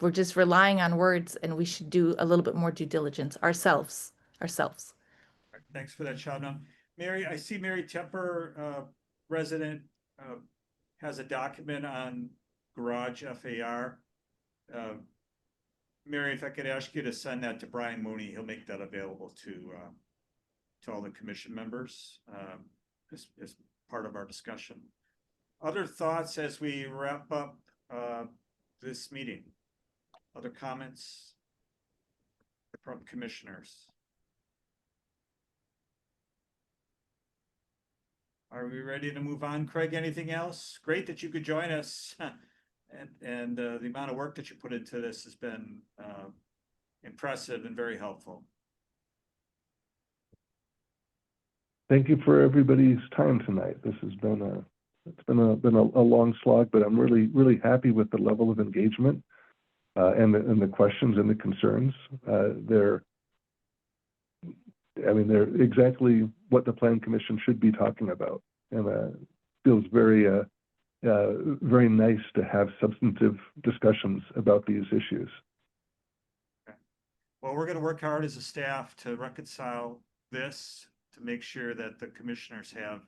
We're just relying on words, and we should do a little bit more due diligence ourselves. Thanks for that, Shabna. Mary, I see Mary Tepper, resident, has a document on garage FAR. Mary, if I could ask you to send that to Brian Mooney, he'll make that available to all the commission members as part of our discussion. Other thoughts as we wrap up this meeting? Other comments from commissioners? Are we ready to move on? Craig, anything else? Great that you could join us. And the amount of work that you put into this has been impressive and very helpful. Thank you for everybody's time tonight. This has been a long slog, but I'm really happy with the level of engagement and the questions and the concerns. They're exactly what the Plan Commission should be talking about, and feels very nice to have substantive discussions about these issues. Okay. Well, we're going to work hard as a staff to reconcile this, to make sure that the commissioners have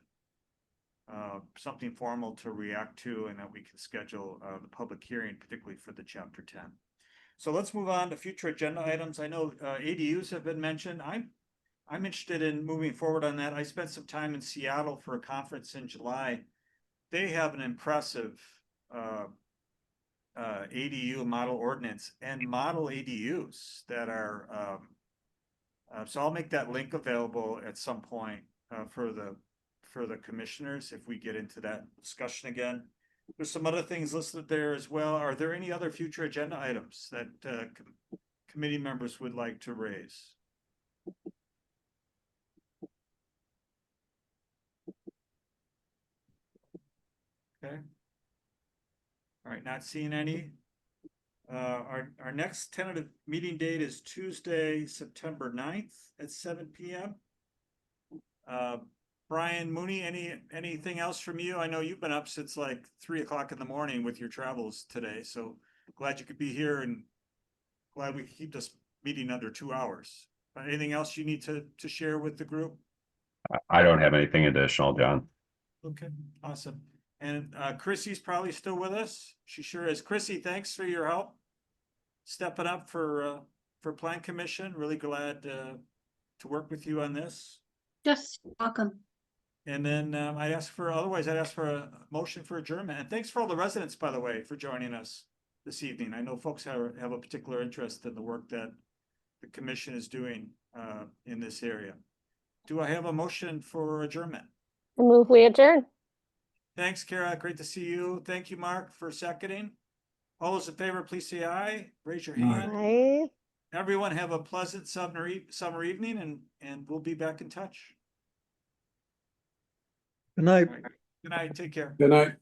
something formal to react to, and that we can schedule the public hearing, particularly for the Chapter 10. So let's move on to future agenda items. I know ADUs have been mentioned. I'm interested in moving forward on that. I spent some time in Seattle for a conference in July, they have an impressive, ADU model ordinance and model ADUs that are, so I'll make that link available at some point, for the commissioners, if we get into that discussion again. There's some other things listed there as well. Are there any other future agenda items that, committee members would like to raise? Okay. All right, not seeing any. Our next tentative meeting date is Tuesday, September 9th at 7 PM. Brian Mooney, anything else from you? I know you've been up since like 3 o'clock in the morning with your travels today, so glad you could be here and glad we could keep this meeting under 2 hours. Anything else you need to share with the group? I don't have anything additional, John. Okay, awesome. And Chrissy's probably still with us. She sure is. Chrissy, thanks for your help. Stepping up for Plan Commission. Really glad to work with you on this. Just welcome. And then otherwise I'd ask for a motion for adjournment. And thanks for all the residents, by the way, for joining us this evening. I know folks have a particular interest in the work that the commission is doing in this area. Do I have a motion for adjournment? I move we adjourn. Thanks, Kara. Great to see you. Thank you, Mark, for seconding. All those in favor, please say aye. Raise your hand. Aye. Everyone have a pleasant summer evening, and we'll be back in touch. Good night. Good night. Take care. Good night.